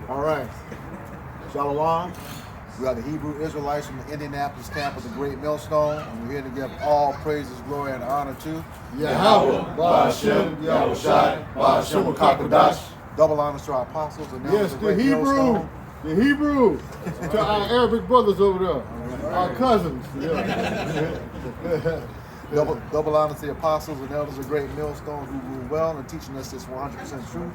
All right. Shalom. We are the Hebrew Israelites from the Indianapolis camp of the Great Millstone, and we're here to give all praises, glory, and honor to Yahweh, Ba'ashem, Yahushai, Ba'ashem, Kakadash. Double honors to our apostles and Yes, the the Great Hebrew, Millstone. the Hebrew, to our Arabic brothers over there, our cousins. Yeah. Double honor to the apostles and elders of Great Millstone who rule well and teaching us this 100% truth.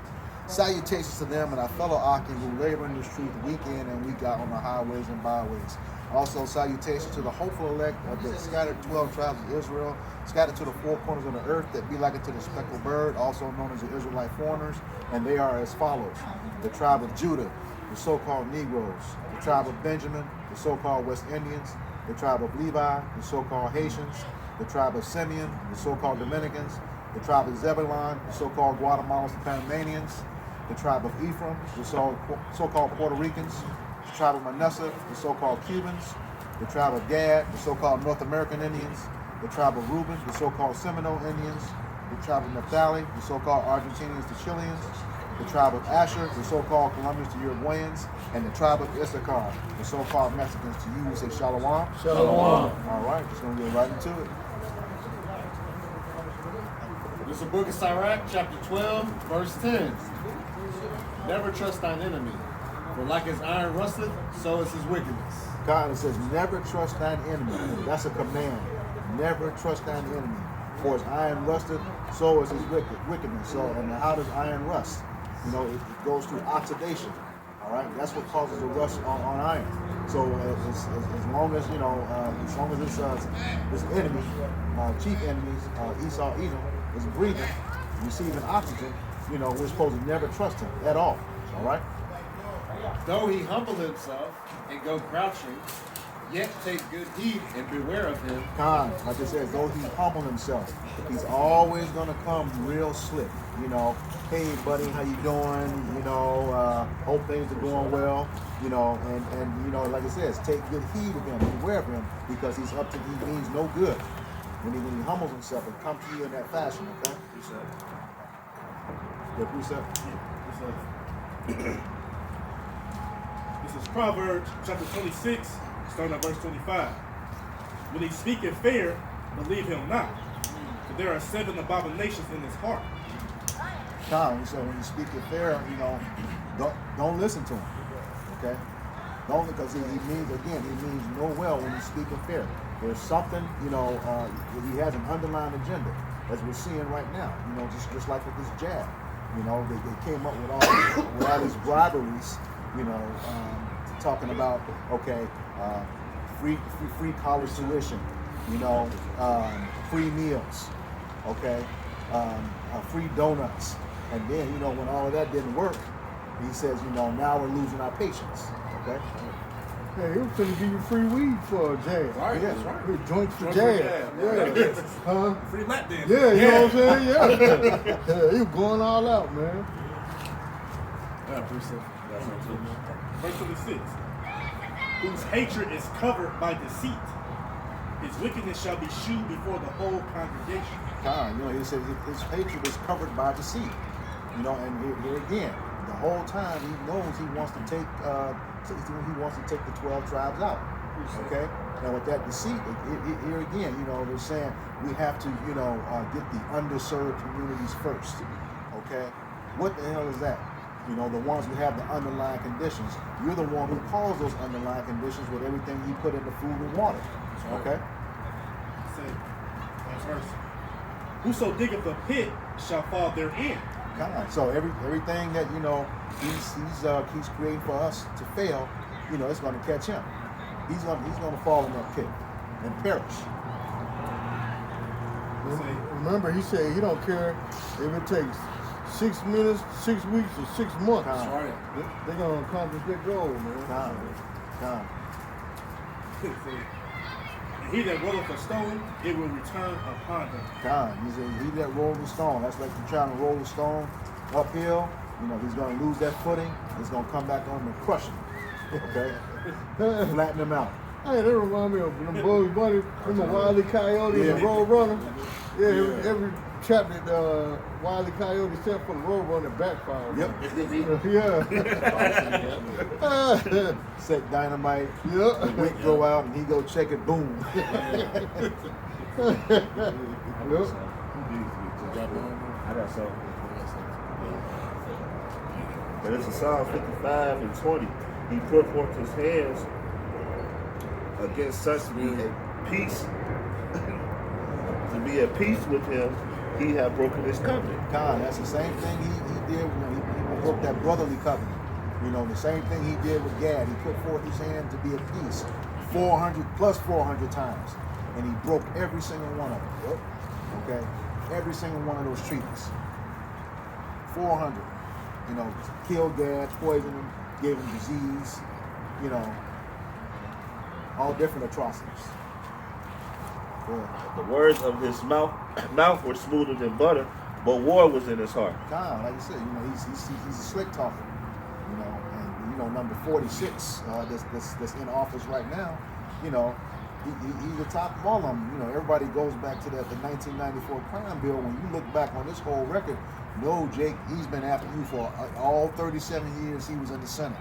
Salutations to them and our fellow Akim who labor in this truth week in and week out on the highways and byways. Also, salutations to the hopeful elect of the scattered 12 tribes of Israel, scattered to the four corners of the earth that be like unto the speckled bird, also known as the Israelite foreigners. And they are as follows: the tribe of Judah, the so-called Negroes; the tribe of Benjamin, the so-called West Indians; the tribe of Levi, the so-called Haitians; the tribe of Simeon, the so-called Dominicans; the tribe of Zebulon, the so-called Guatemalans and Panamanians; the tribe of Ephraim, the so-called Puerto Ricans; the tribe of Manasseh, the so-called Cubans; the tribe of Gad, the so-called North American Indians; the tribe of Reuben, the so-called Seminole Indians; the tribe of Naphtali, the so-called Argentinians to Chileans; the tribe of Asher, the so-called Colombians to Uruguayans; and the tribe of Issachar, the so-called Mexicans to you. Say Shalom. Shalom. All right, just going to get right into it. This is the book of Sirach, chapter 12, verse 10. Never trust thine enemy, for like as iron rusteth, so is his wickedness. God says, never trust thine enemy. That's a command. Never trust thine enemy. For as iron rusted, so is his wickedness. So, and how does iron rust? You know, it goes through oxidation. All right, that's what causes the rust on iron. So, as long as as long as this enemy, chief enemies, Esau, Edom, is breathing, receiving oxygen, we're supposed to never trust him at all. All right. Though he humble himself and go crouching, yet take good heed and beware of him. Khan, like I said, though he humble himself, he's always gonna come real slick. Hey buddy, how you doing? Hope things are going well. And like it says, take good heed of him, beware of him, because he means no good. When he humbles himself and come to you in that fashion, okay? Precept. This is Proverbs chapter 26, starting at verse 25. When he speaketh fair, believe him not, for there are 7 abominations in his heart. Khan, so when you speak it fair, don't listen to him, okay? Don't, because he means no well when he's speaking fair. There's something, he has an underlying agenda, as we're seeing right now. Just like with this jab, they came up with all these briberies, talking about free college tuition, free meals, okay, free donuts, and then when all of that didn't work, he says now we're losing our patience, okay. Hey, he was finna give you free weed for a jab. Right, Yeah. that's right. Free joints for Joints jab. for jab. Yeah. Huh? Free lap dance. Yeah, you know what I'm saying? Yeah. Yeah, he was going all out, man. Verse 26. Whose hatred is covered by deceit, his wickedness shall be shewed before the whole congregation. Khan, he said his hatred is covered by deceit. And here again, the whole time he knows he wants to take the 12 tribes out. Okay? Now with that deceit, here again, they're saying we have to, get the underserved communities first. Okay? What the hell is that? The ones who have the underlying conditions. You're the one who caused those underlying conditions with everything you put into food and water. Okay? Say, last verse. Whoso diggeth a pit shall fall therein. God. So everything that he's creating for us to fail, it's going to catch him. He's going to fall in that pit and perish. Remember, he said he don't care if it takes 6 minutes, 6 weeks, or 6 months. That's right. They're gonna accomplish their goal, man. God. And he that rolleth a stone, it will return upon him. God. He said, he that rolled the stone. That's like you're trying to roll the stone uphill. He's going to lose that footing. It's going to come back on and crush him. Okay? Flatten him out. Hey, that remind me of them Bugs Bunny, them Wile E. Coyote, and the Road Runner. Yeah, every trap that Wile E. Coyote set for the rover on the backfire. Yep. Yeah. Set dynamite. Yep. The wick go out and he go check it. Boom. Yep. I got some. But it's a Psalm 55 and 20. He put forth his hands against such to be at peace. To be at peace with him, he had broken his covenant. God, that's the same thing he did when he broke that brotherly covenant. You know, the same thing he did with Gad. He put forth his hand to be at peace 400 plus 400 times. And he broke every single one of them. Okay? Every single one of those treaties. 400. You know, killed Gad, poisoned him, gave him disease, you know, all different atrocities. The words of his mouth were smoother than butter, but war was in his heart. God, like you said, you know, he's a slick talker, you know, and you know, number 46 that's in office right now, you know, he's the top of all of them. You know, everybody goes back to the 1994 crime bill. When you look back on this whole record, no, Jake, he's been after you for all 37 years he was in the Senate.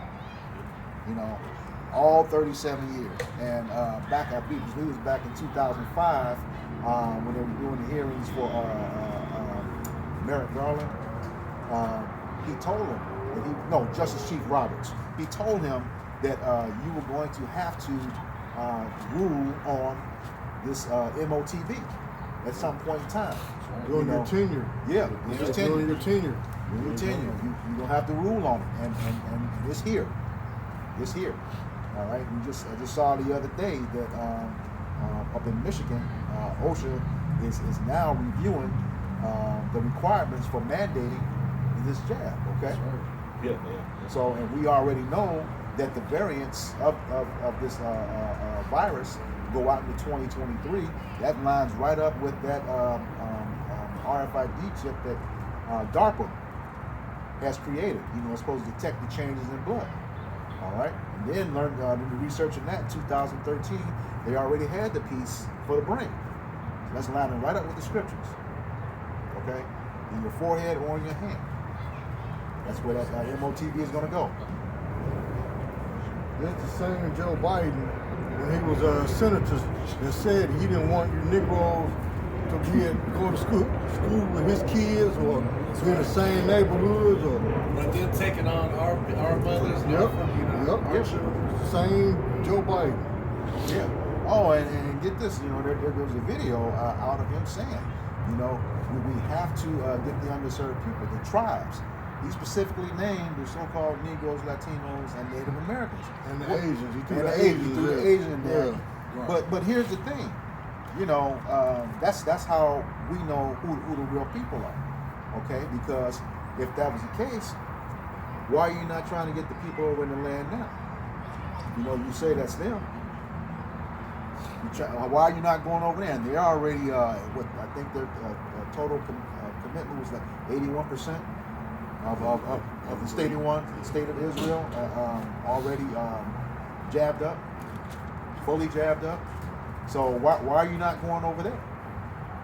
You know, all 37 years. And back at we was back in 2005 when they were doing the hearings for Merrick Garland. He told him that Justice Chief Roberts. He told him that you were going to have to rule on this MOTB at some point in time. During your tenure. Yeah, During your tenure. your tenure. Your tenure. You don't have to rule on it, and it's here. It's here. All right. I just saw the other day that up in Michigan, OSHA is now reviewing the requirements for mandating this jab. Okay. Yeah. So, and we already know that the variants of this virus go out into 2023. That lines right up with that RFID chip that DARPA has created. You know, it's supposed to detect the changes in blood. All right. And then learned in the research in that in 2013, they already had the piece for the brain. So that's lining right up with the scriptures. Okay, in your forehead or in your hand. That's where that MOTB is going to go. That's the same Joe Biden when he was a senator that said he didn't want you Negroes to go to school with his kids or be in the same neighborhoods or. But then taking on our mothers, Yep. our children. Same Joe Biden. Yeah. Oh, and get this, you know, there was a video out of him saying, you know, we have to get the underserved people, the tribes. He specifically named the so-called Negroes, Latinos, and Native Americans. And the Asians. He threw And the the Asians Asian in there. Yeah. But here's the thing, you know, that's how we know who the real people are. Okay, because if that was the case, why are you not trying to get the people over in the land now? You know, you say that's them. Why are you not going over there? And they're already, I think their total commitment was like 81% of the state of Israel already jabbed up, fully jabbed up. So why are you not going over there?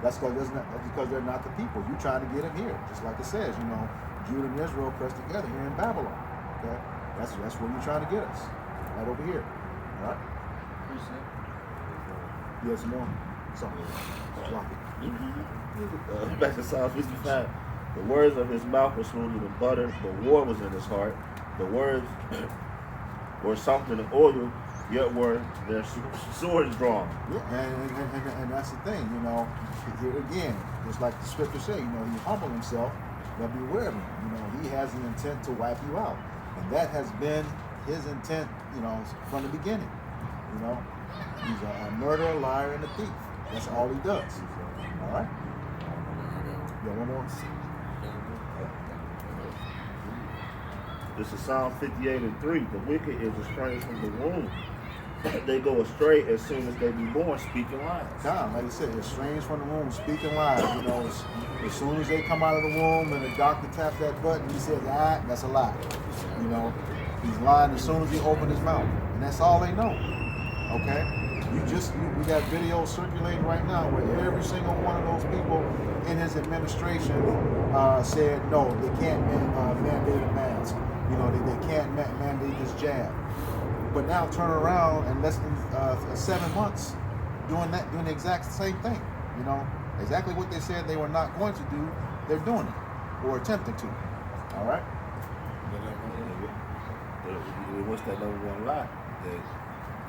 That's because they're not the people. You're trying to get them here, just like it says. You know, Judah and Israel pressed together here in Babylon. Okay, that's where you're trying to get us, right over here. All right. You have some more? Something. Rock it. Back to Psalm 55. The words of his mouth were smoother than butter, but war was in his heart. The words were something of oil, yet were their swords drawn. Yeah, and that's the thing, you know. Here again, just like the scripture say, you know, he humbled himself, but beware of him. You know, he has an intent to wipe you out, and that has been his intent, you know, from the beginning. You know, he's a murderer, liar, and a thief. That's all he does. All right. You got one more? This is Psalm 58 and 3. The wicked is estranged from the womb. They go astray as soon as they be born, speaking lies. God, like I said, they're estranged from the womb, speaking lies. You know, as soon as they come out of the womb and the doctor taps that button, he says, that's a lie. You know, he's lying as soon as he opens his mouth. And that's all they know. Okay? We got videos circulating right now where every single one of those people in his administration said no, they can't mandate a mask. You know, they can't mandate this jab. But now turn around in less than 7 months, doing the exact same thing. You know, exactly what they said they were not going to do, they're doing it or attempting to. All right. What's that number one lie? That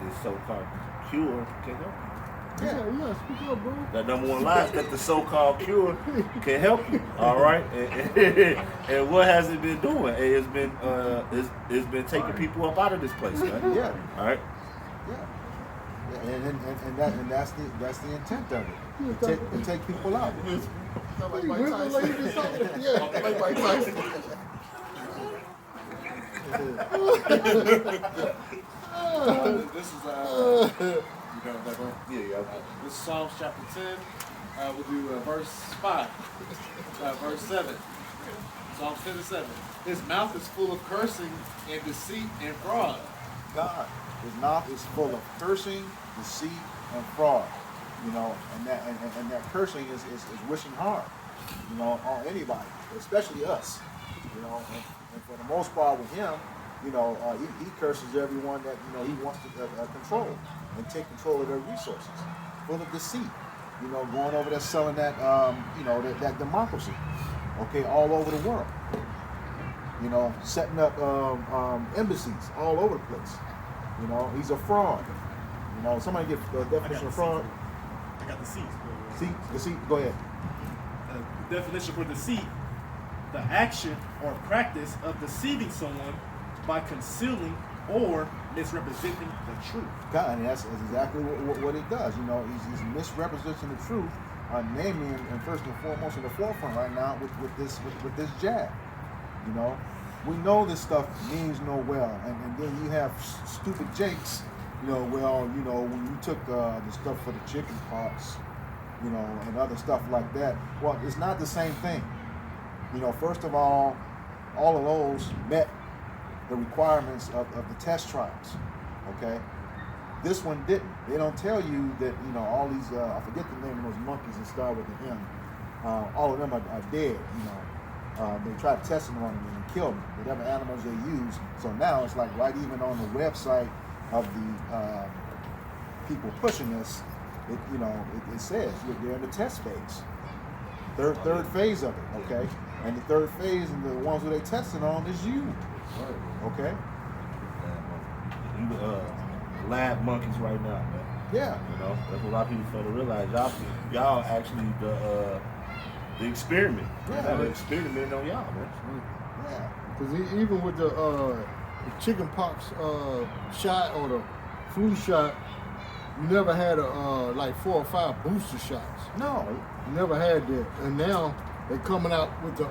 this so-called cure can help you. Yeah, speak up, bro. That number one lie is that the so-called cure can help you. All right, and what has it been doing? It's been taking people up out of this place, right? Yeah. All right. Yeah. And that's the intent of it. To take people out. Like Mike Tyson. Yeah, like Mike Tyson. This is you know that one. Yeah. This is Psalms chapter 10. We'll do verse 5, verse 7. Psalms 10 and 7. His mouth is full of cursing and deceit and fraud. God, his mouth is full of cursing, deceit, and fraud. You know, and that cursing is wishing harm. You know, on anybody, especially us. You know, and for the most part with him, you know, he curses everyone that he wants to control and take control of their resources. Full of deceit. You know, going over there selling that that democracy. Okay, all over the world. You know, setting up embassies all over the place. You know, he's a fraud. You know, somebody get the definition of fraud. I got the seats. Deceit. Go ahead. The definition for deceit: the action or practice of deceiving someone by concealing or misrepresenting the truth. God, and that's exactly what it does. You know, he's misrepresenting the truth, naming and first and foremost in the forefront right now with this jab. You know, we know this stuff means no well, and then you have stupid jakes. You know, well, you know, when you took the stuff for the chicken pox, you know, and other stuff like that. Well, it's not the same thing. You know, first of all of those met the requirements of the test trials. Okay, this one didn't. They don't tell you that all these I forget the name of those monkeys that start with the M. All of them are dead. You know, they tried testing on them and killed them. Whatever animals they use. So now it's like right even on the website of the people pushing this, it says they're in the test phase. Third phase of it. Okay, and the third phase and the ones who they testing on is you. Okay. You lab monkeys right now, man. Yeah. You know, that's what a lot of people fail to realize. Y'all actually the experiment. Yeah. They're experimenting on y'all, man. Yeah. Because even with the chicken pox shot or the flu shot, you never had like 4 or 5 booster shots. No. You never had that. And now they're coming out with the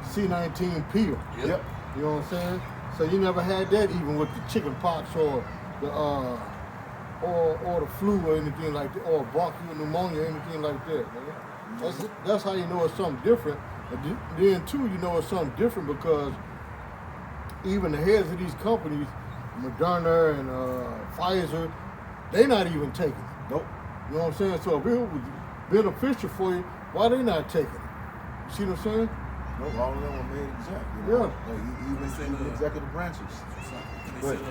C19 pill. Yep. You know what I'm saying? So you never had that even with the chicken pox or the or the flu or anything like that, or bronchial pneumonia or anything like that, man. That's how you know it's something different. And then too, you know it's something different because even the heads of these companies, Moderna and Pfizer, they're not even taking it. Nope. You know what I'm saying? So if it was beneficial for you, why they not taking it? You see what I'm saying? Nope. All of them were made exempt. You know? Yeah. Even the executive branches. They Right. said,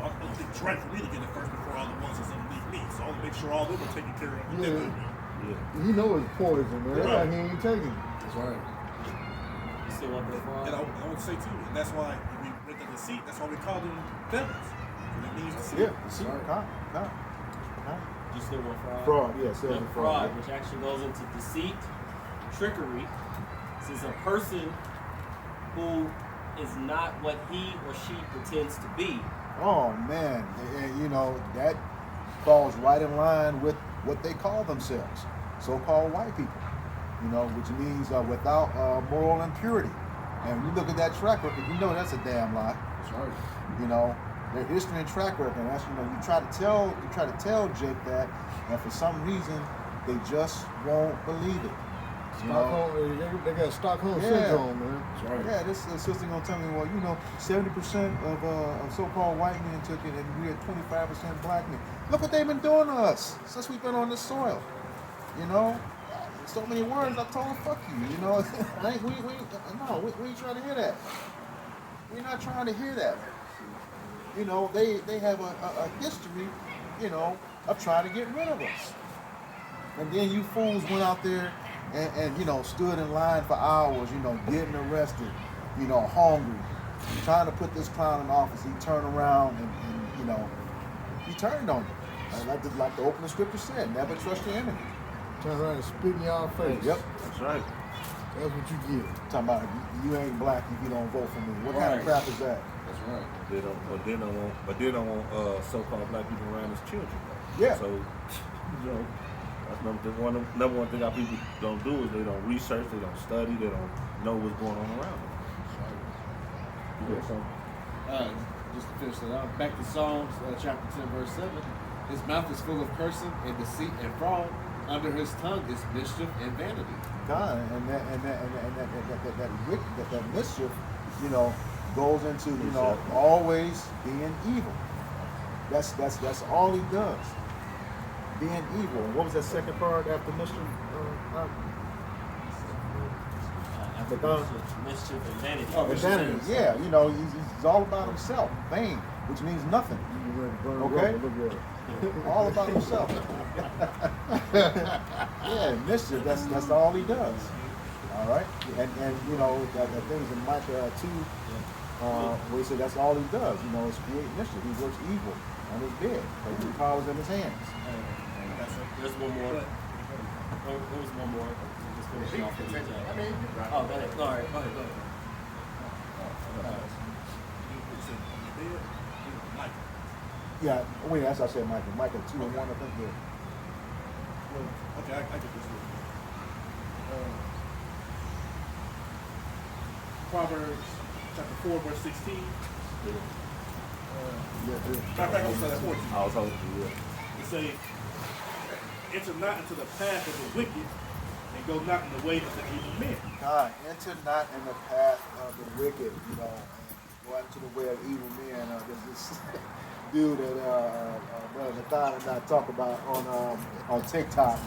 I think it's right for me to get it first before all the ones that's underneath me. So I'll make sure all of them are taken care of. Yeah. Yeah. You know it's poison, man. That's why Right. he ain't taking it. That's right. You still want that fraud? And I would say too, and that's why we read the deceit. That's why we call them devils. And it means deceit. Yeah. See, con. You still want fraud? Fraud. Yeah. The Selling fraud, fraud. which actually goes into deceit, trickery. This is a person who is not what he or she pretends to be. Oh man, and that falls right in line with what they call themselves, so-called white people. Which means without moral impurity. And when you look at that track record, you know that's a damn lie. That's right. Their history and track record. And that's you try to tell Jake that, and for some reason they just won't believe it. You know? Stockholm, they got Stockholm Yeah. syndrome, man. That's right. Yeah, this sister gonna tell me, well, 70% of so-called white men took it, and we had 25% black men. Look what they've been doing to us since we've been on this soil. You know, so many words. I told them, fuck you. You know, we ain't trying to hear that. We're not trying to hear that. You know, they have a history, of trying to get rid of us. And then you fools went out there and stood in line for hours, getting arrested, hungry, trying to put this clown in office. He turned around and he turned on you. Like the opening scripture said, never trust your enemy. Turn around and spit in your face. Yep. That's right. That's what you get. Talking about you ain't black if you don't vote for me. What kind of crap is that? That's right. But they don't want so-called black people around as children. Yeah. So, that's number one thing our people don't do is they don't research, they don't study, they don't know what's going on around them. You got something? Just to finish that out, back to Psalms chapter 10, verse 7. His mouth is full of cursing and deceit and fraud. Under his tongue is mischief and vanity. God, and that mischief, goes into always being evil. That's all he does. Being evil. And what was that second part after mischief? After mischief and vanity. Oh, And vanity. Yeah, he's all about himself. Vain, which means nothing. You ready to burn Okay. rubber, look at it. All about himself. Yeah, mischief. That's all he does. All right, and that things in Micah 2, where he said that's all he does. Is create mischief. He works evil on his bed, but his power's in his hands. There's one more. There was one more. Just finishing off with each other. Oh, go ahead. All right, go ahead. Yeah, wait, as I said, Micah 2 and 1, I think. Yeah. Okay, I get this one. Proverbs chapter 4, verse 16. Matter of fact, I'll start at 14. I was hoping, yeah. It say, enter not into the path of the wicked, and go not in the way of the evil men. God, enter not in the path of the wicked, and go out into the way of evil men. There's this dude that Brother Nathan and I talk about on TikTok.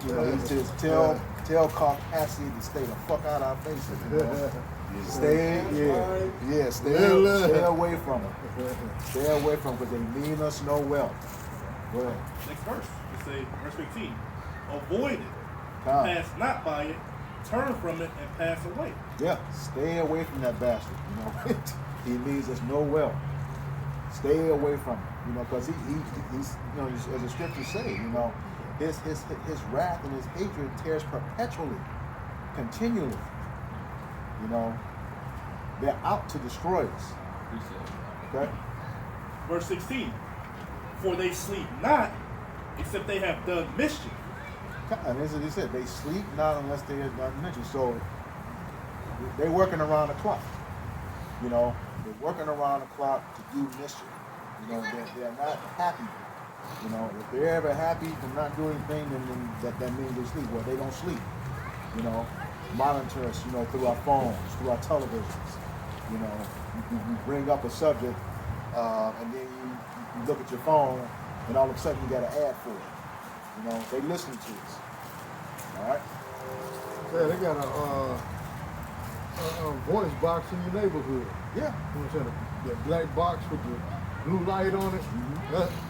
He says, tell Caucasian to stay the fuck out of our faces. Stay away from them. Stay away from them because they mean us no well. Go ahead. Next verse. It say, verse 15. Avoid it. Come. Pass not by it. Turn from it and pass away. Yeah, stay away from that bastard. He means us no well. Stay away from him. Because he's as the scriptures say, his wrath and his hatred tears perpetually, continually. They're out to destroy us. Okay? Verse 16. For they sleep not, except they have done mischief. And as he said, they sleep not unless they have done mischief. So they're working around the clock. They're working around the clock to do mischief. They're not happy. If they're ever happy from not doing anything, then that means they sleep. Well, they don't sleep. Monitor us, through our phones, through our televisions. You bring up a subject, and then you look at your phone, and all of a sudden you got an ad for it. They listen to us. All right. Yeah, they got a voice box in your neighborhood. Yeah. You know what I'm saying? The black box with the blue light on it.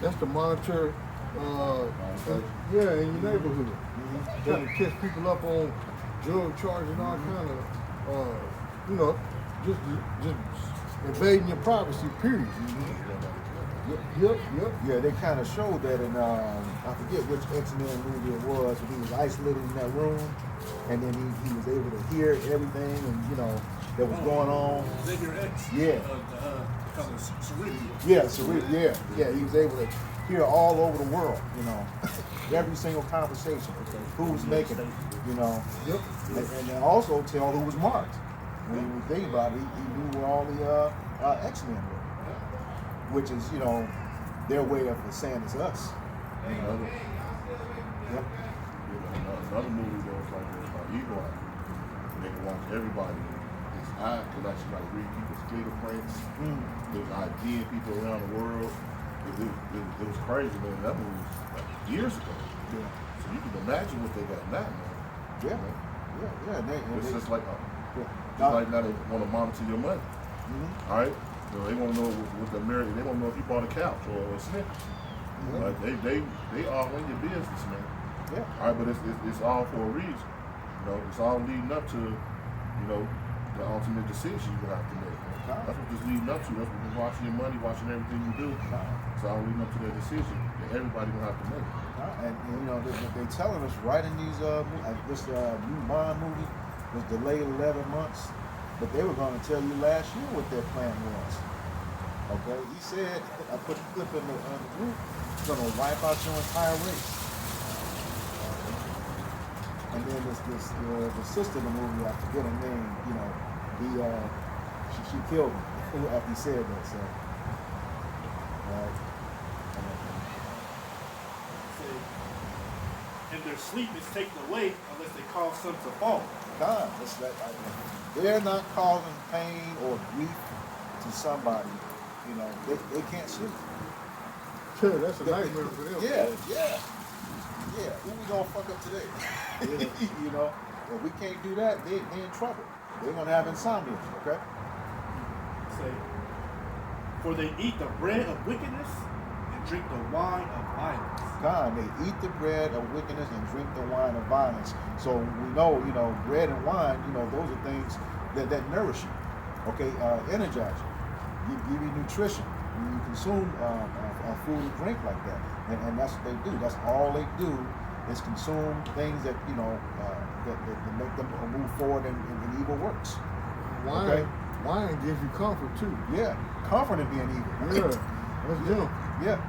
That's to monitor. In your neighborhood. Trying to catch people up on drug charges and all kind of, just invading your privacy. Period. Yep. Yeah, they kind of showed that in, I forget which X-Men movie it was, when he was isolated in that room, and then he was able to hear everything and, that was going on. Xavier X. Yeah. Cerebral. Yeah, cerebral. Yeah, he was able to hear all over the world, every single conversation, who was making it, Yep. and then also tell who was marked. When you think about it, he knew where all the X-Men were. Which is, their way of saying it's us. Another Yep. movie that was like that, evil eye. They can watch everybody. His eye can actually like read people's fingerprints. There's ID in people around the world. It was crazy, man. That movie was like years ago. Yeah. So you can imagine what they got now, man. Yeah. Yeah. It's just like yeah. like now they want to monitor your money. All right, so they want to know what the American. They want to know if you bought a couch or a Snickers. Like they all in your business, man. Yeah. All right, but it's all for a reason. You know, it's all leading up to, you know, the ultimate decision you have to make. Man. That's what it's leading up to. That's what you're watching your money, watching everything you do. It's all leading up to that decision that everybody gonna have to make. And you know they telling us right in these this new Bond movie was delayed 11 months, but they were going to tell you last year what their plan was. Okay, he said, I put the clip in the group, he's going to wipe out your entire race. And then the sister in the movie, I forget her name, you know, she killed him after he said that. So, And their sleep is taken away unless they cause some to fall. God, they're not causing pain or grief to somebody. You know, they can't sleep. Sure, that's a nightmare for them. Yeah. Who we gonna fuck up today? You know, if we can't do that, they in trouble. They're gonna have insomnia. Okay. Say, for they eat the bread of wickedness and drink the wine of violence. God, they eat the bread of wickedness and drink the wine of violence. So we know, you know, bread and wine, you know, those are things that nourish you. Okay, energize you, give you nutrition. When you consume food and drink like that, and that's what they do. That's all they do is consume things that you know that make them move forward in evil works. Wine gives you comfort too. Yeah, comfort in being evil. Yeah, that's them. Yeah,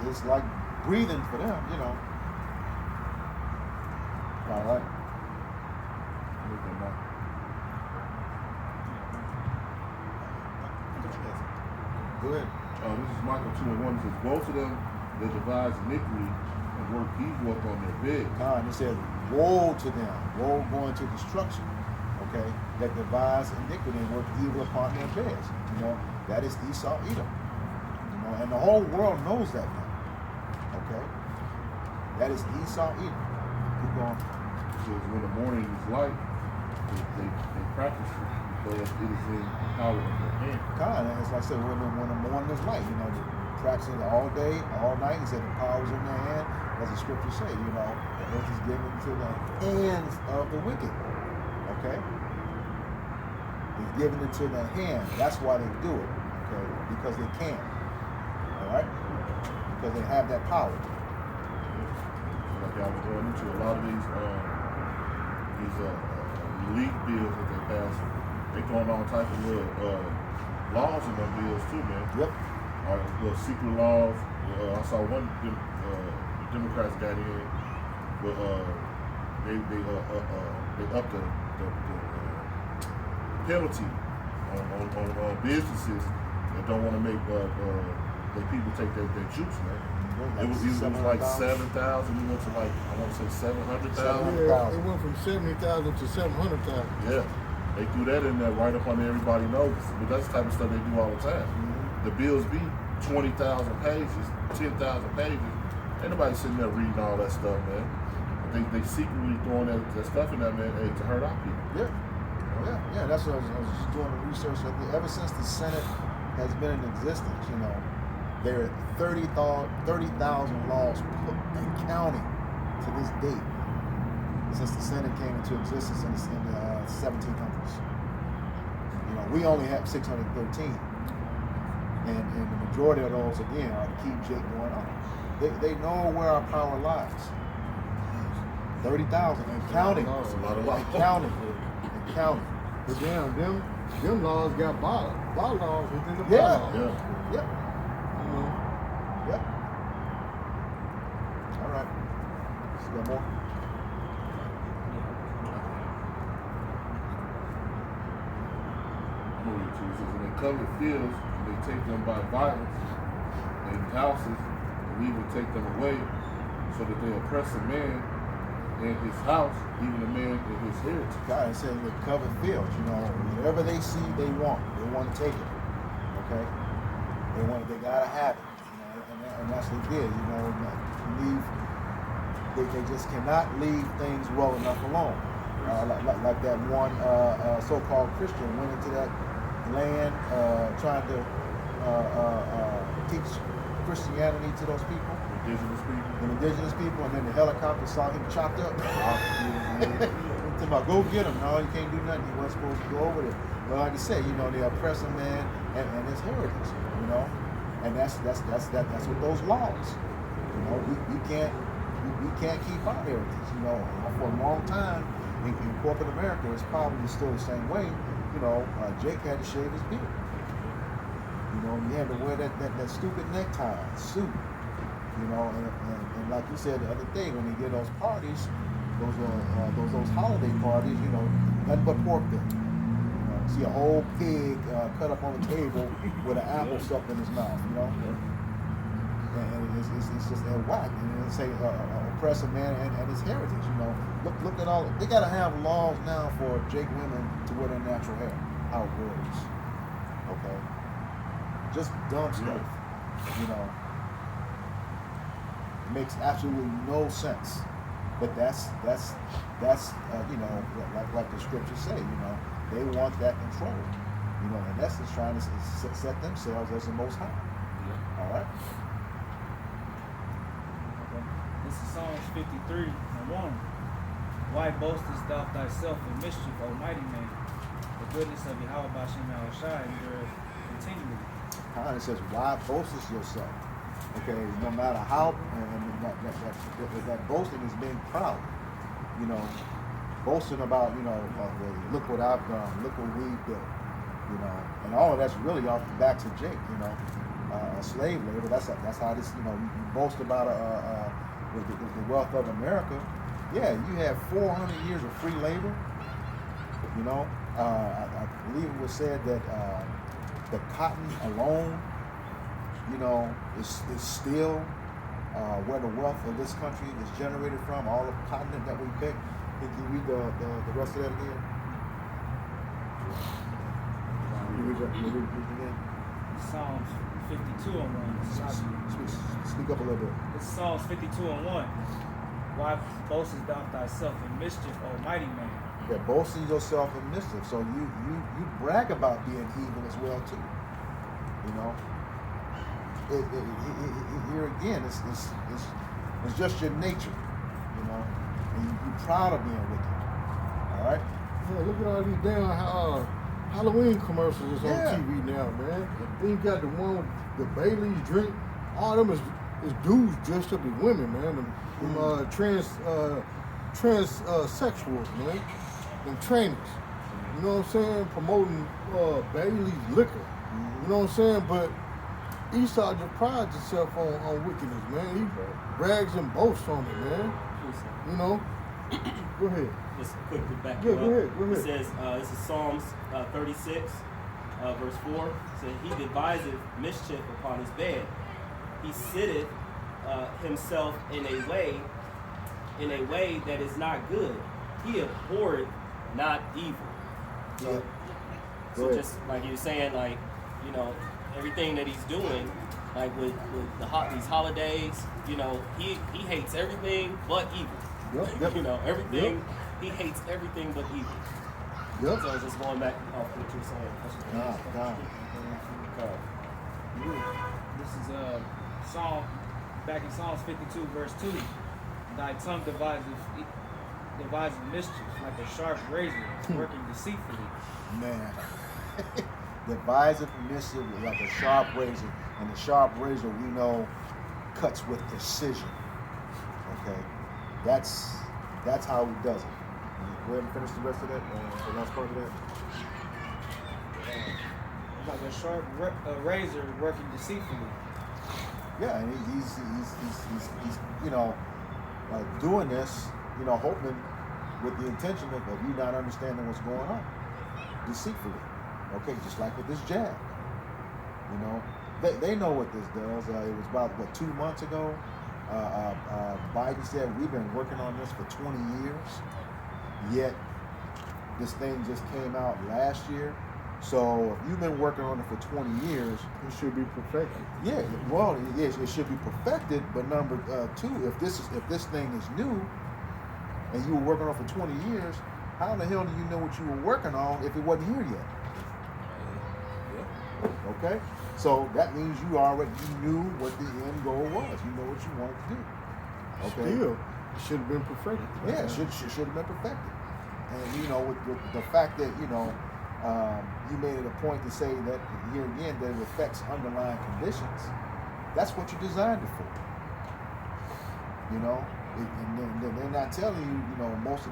it's like breathing for them, you know. All right. Go ahead. This is Michael 2:1. It says, both of them that devise iniquity and work evil upon their bed. And it says, woe to them, woe going to destruction, okay, that devise iniquity and work evil upon their beds. You know, that is Esau Edom. You know, and the whole world knows that now. Okay? That is Esau Edom. Keep going. It says, when the morning is light, they practice it because it is in power of their hand. God, and it's like I said, when the morning is light, you know, practicing it all day, all night. He said the power is in their hand, as the scripture say, you know, the earth is given to the hands of the wicked. Okay? It's given into their hand. That's why they do it. Okay? Because they can. Alright? Because they have that power. Like y'all were going into a lot of these elite bills that they pass, they throwing all type of little laws in them bills too, man. Yep. Little secret laws. I saw one the Democrats got in, but they upped the penalty on businesses that don't want to make the people take their juice, man. It was like 7,000. We went to like I want to say 700,000. Yeah, it went from 70,000 to 700,000. Yeah, they threw that in there right up on everybody knows. But that's the type of stuff they do all the time. The bills be 20,000 pages, 10,000 pages. Ain't nobody sitting there reading all that stuff, man. They secretly throwing that stuff in there, man, to hurt our people. Yeah. That's what I was just doing the research. Ever since the Senate has been in existence, you know, there are 30,000 laws and counting to this date since the Senate came into existence in the 1700s. You know, we only have 613. And the majority of those, again, are to keep Jake going on. They know where our power lies. 30,000 and counting. That's a lot of laws. And counting. But damn, them laws got bylaws within the Yeah. bylaws. Yep. Yep. All right. So got more? I'm gonna read to you. It says, when they cover fields, and they take them by violence, and houses, and even take them away, so that they oppress a man in his house, even a man in his heritage. God is saying the covered fields, you know, whatever they see, they want to take it. Okay, they gotta have it, you know, and that's what they did, you know. They just cannot leave things well enough alone. Like that one so-called Christian went into that land trying to teach Christianity to those people. Indigenous people, and then the helicopter saw him chopped up. Talking about, go get him. No, you can't do nothing. He wasn't supposed to go over there. Well, like I said, you know, they oppress a man and his heritage, you know, and that's what those laws. You know, we can't keep our heritage. You know, for a long time in corporate America, it's probably still the same way. You know, Jake had to shave his beard. You know, he had to wear that stupid necktie, suit. You know, and like you said the other day, when they did those parties, those holiday parties, you know, nothing but pork there. You know, see a whole pig cut up on the table with an apple stuck in his mouth, you know, and it's just that whack. And they say oppress a man and his heritage. You know, look at all. They gotta have laws now for Jake women to wear their natural hair. How it works, okay? Just dumb stuff, you know. Makes absolutely no sense, but that's you know, like the scriptures say, you know, they want that control, you know, and that's just trying to set themselves as the Most High. All right. This is Psalms 53:1. Why boastest thou thyself in mischief, O mighty man? The goodness of Yahweh Bashim Yahushai endureth continually. It says, why boastest yourself? Okay, no matter how, and that boasting is being proud, you know, boasting about, you know, look what I've done, look what we've built, you know, and all of that's really off the backs of Jake, you know, slave labor. That's how this, you know, you boast about the wealth of America. Yeah, you have 400 years of free labor. You know, I believe it was said that the cotton alone, you know, is still where the wealth of this country is generated from, all the cotton that we pick. Can you read the rest of that again? Can you read it again? Psalms 52:1. Speak up a little bit. This is Psalms 52:1. Why boastest thou thyself in mischief, O mighty man? Yeah, boasting yourself in mischief. So you brag about being evil as well too. You know. Here again, it's just your nature, you know, and you're proud of being wicked. All right. Yeah, look at all these damn Halloween commercials on Yeah. TV now, man. Then you got the one with the Bailey's drink. All them is dudes dressed up as women, man. Them transsexuals, man. Them trainers. You know what I'm saying? Promoting Bailey's liquor. You know what I'm saying? But Esau just prides himself on wickedness, man. He brags and boasts on it, man. You know? Go ahead. Just quickly back Yeah, you up. go ahead. It says, this is Psalms 36, verse 4. It says, he deviseth mischief upon his bed. He sitteth himself in a way that is not good. He abhorreth not evil. Yeah. So just like you were saying, like, you know, everything that he's doing, like with these holidays, you know, he hates everything but evil. Yep. You know, everything, he hates everything but evil. Yep. So it's just going back off what you're saying. That's what This is back in Psalms 52, verse 2. Thy tongue deviseth mischief like a sharp razor, working deceitfully. Man. Deviseth mischief like a sharp razor, and the sharp razor we know cuts with precision. Okay, that's how he does it. Go ahead and finish the rest of that. The last part of that. Like a sharp razor working deceitfully. Yeah, and he's you know, doing this, you know, hoping with the intention of you not understanding what's going on, deceitfully. Okay, just like with this jab. You know, they know what this does. It was about 2 months ago. Biden said we've been working on this for 20 years, yet this thing just came out last year. So if you've been working on it for 20 years, It should be perfected. yeah, well, it should be perfected. But number two, if this thing is new, and you were working on it for 20 years, how the hell do you know what you were working on if it wasn't here yet? Okay, so that means you knew what the end goal was. You know what you wanted to do. Okay. Still, it should have been perfected. Yeah, it should have been perfected. And you know, with the fact that you made it a point to say that here again that it affects underlying conditions. That's what you designed it for. You know, and then they're not telling you. You know, most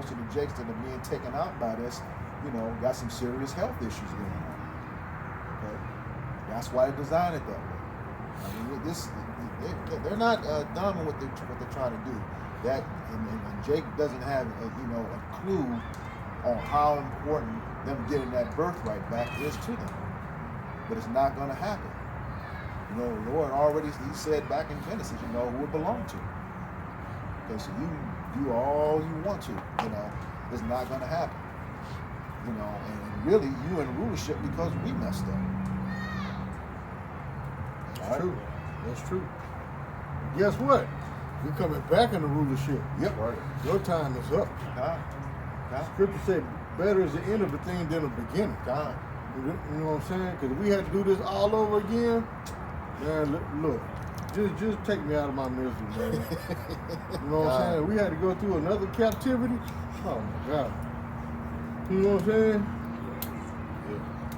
of the jakes that are being taken out by this, got some serious health issues going on. Okay, that's why they designed it that way. I mean, they're not dumb in what they're trying to do. That and Jake doesn't have a clue on how important them getting that birthright back is to them. But it's not going to happen. The Lord already, he said back in Genesis, who it belonged to. Okay, so you do all you want to, it's not going to happen. And really you in rulership because we messed up. That's true. That's true. Guess what? You're coming back in the rulership. Yep. Right. Your time is up. Scripture said, better is the end of the thing than the beginning. God. You know what I'm saying? Because if we had to do this all over again, man, look, just take me out of my misery, man. You know what I'm saying? We had to go through another captivity. Oh my God. You know what I'm saying?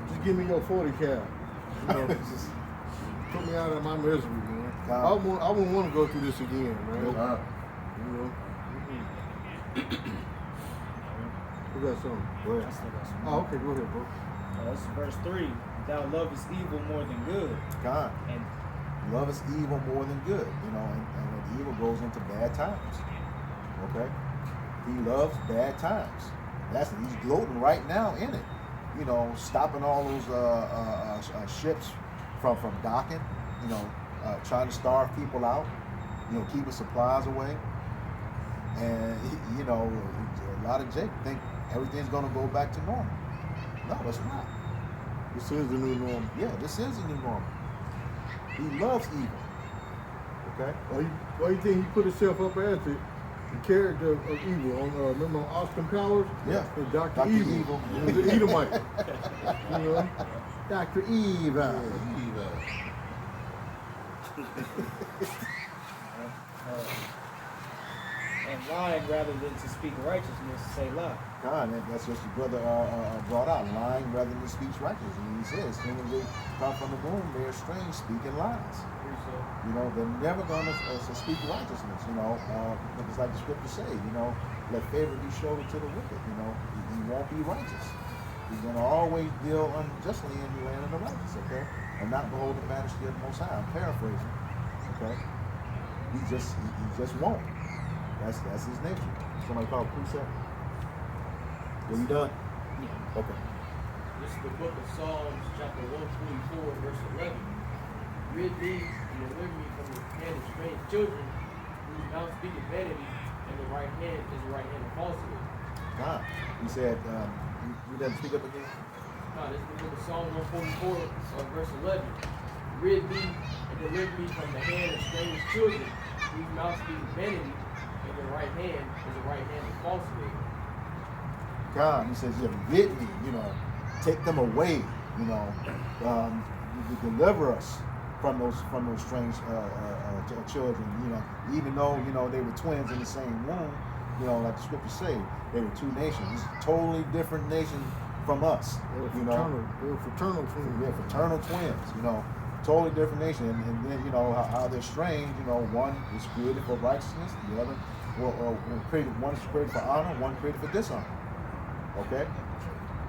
Just give me your 40 cal. Just put me out of my misery, man. I wouldn't want to go through this again, man. We got something. Go ahead. I still got some. Oh, okay, go ahead, bro. This is verse 3. Thou lovest evil more than good. God. And Love is evil more than good, and evil goes into bad times. Okay? He loves bad times. He's gloating right now in it. Stopping all those ships from docking, trying to starve people out, keeping supplies away. And a lot of Jake think everything's gonna go back to normal. No, it's not. This is the new normal. Yeah, this is the new normal. He loves evil. Okay? Why you think he put himself up as the character of evil? Remember on Austin Powers? Yeah. Dr. Evil. He was an Edomite. Dr. Evil. and lying rather than to speak righteousness, say lie. God, that's what your brother brought out. Lying rather than speech righteousness. And he says, as soon as they come from the womb, they're strange, speaking lies. They're never going to speak righteousness. It's like the scriptures say. Let favor be shown to the wicked. He won't be righteous. He's going to always deal unjustly in the land of the righteous. Okay, and not behold the majesty of the Most High. I'm paraphrasing. Okay, he just won't. That's his nature. Somebody call precept. Are you done? Yeah. Okay. This is the book of Psalms, chapter 124, verse 11. Rid thee and deliver me from the hand of strange children, whose mouth speaketh vanity, and the right hand is the right hand of falsehood. God, he said, you didn't speak up again? This is the book of Psalm 144, verse 11. Rid thee and deliver me from the hand of strange children, whose mouth speaketh vanity, and the right hand is the right hand of falsehood. God, he says, rid me, take them away, deliver us from those strange children, even though, they were twins in the same womb, like the scriptures say, they were two nations. It's a totally different nation from us, They were fraternal twins. They're fraternal twins, totally different nation. And then, how they're strange, one is created for righteousness, the other, one is created for honor, one created for dishonor. Okay?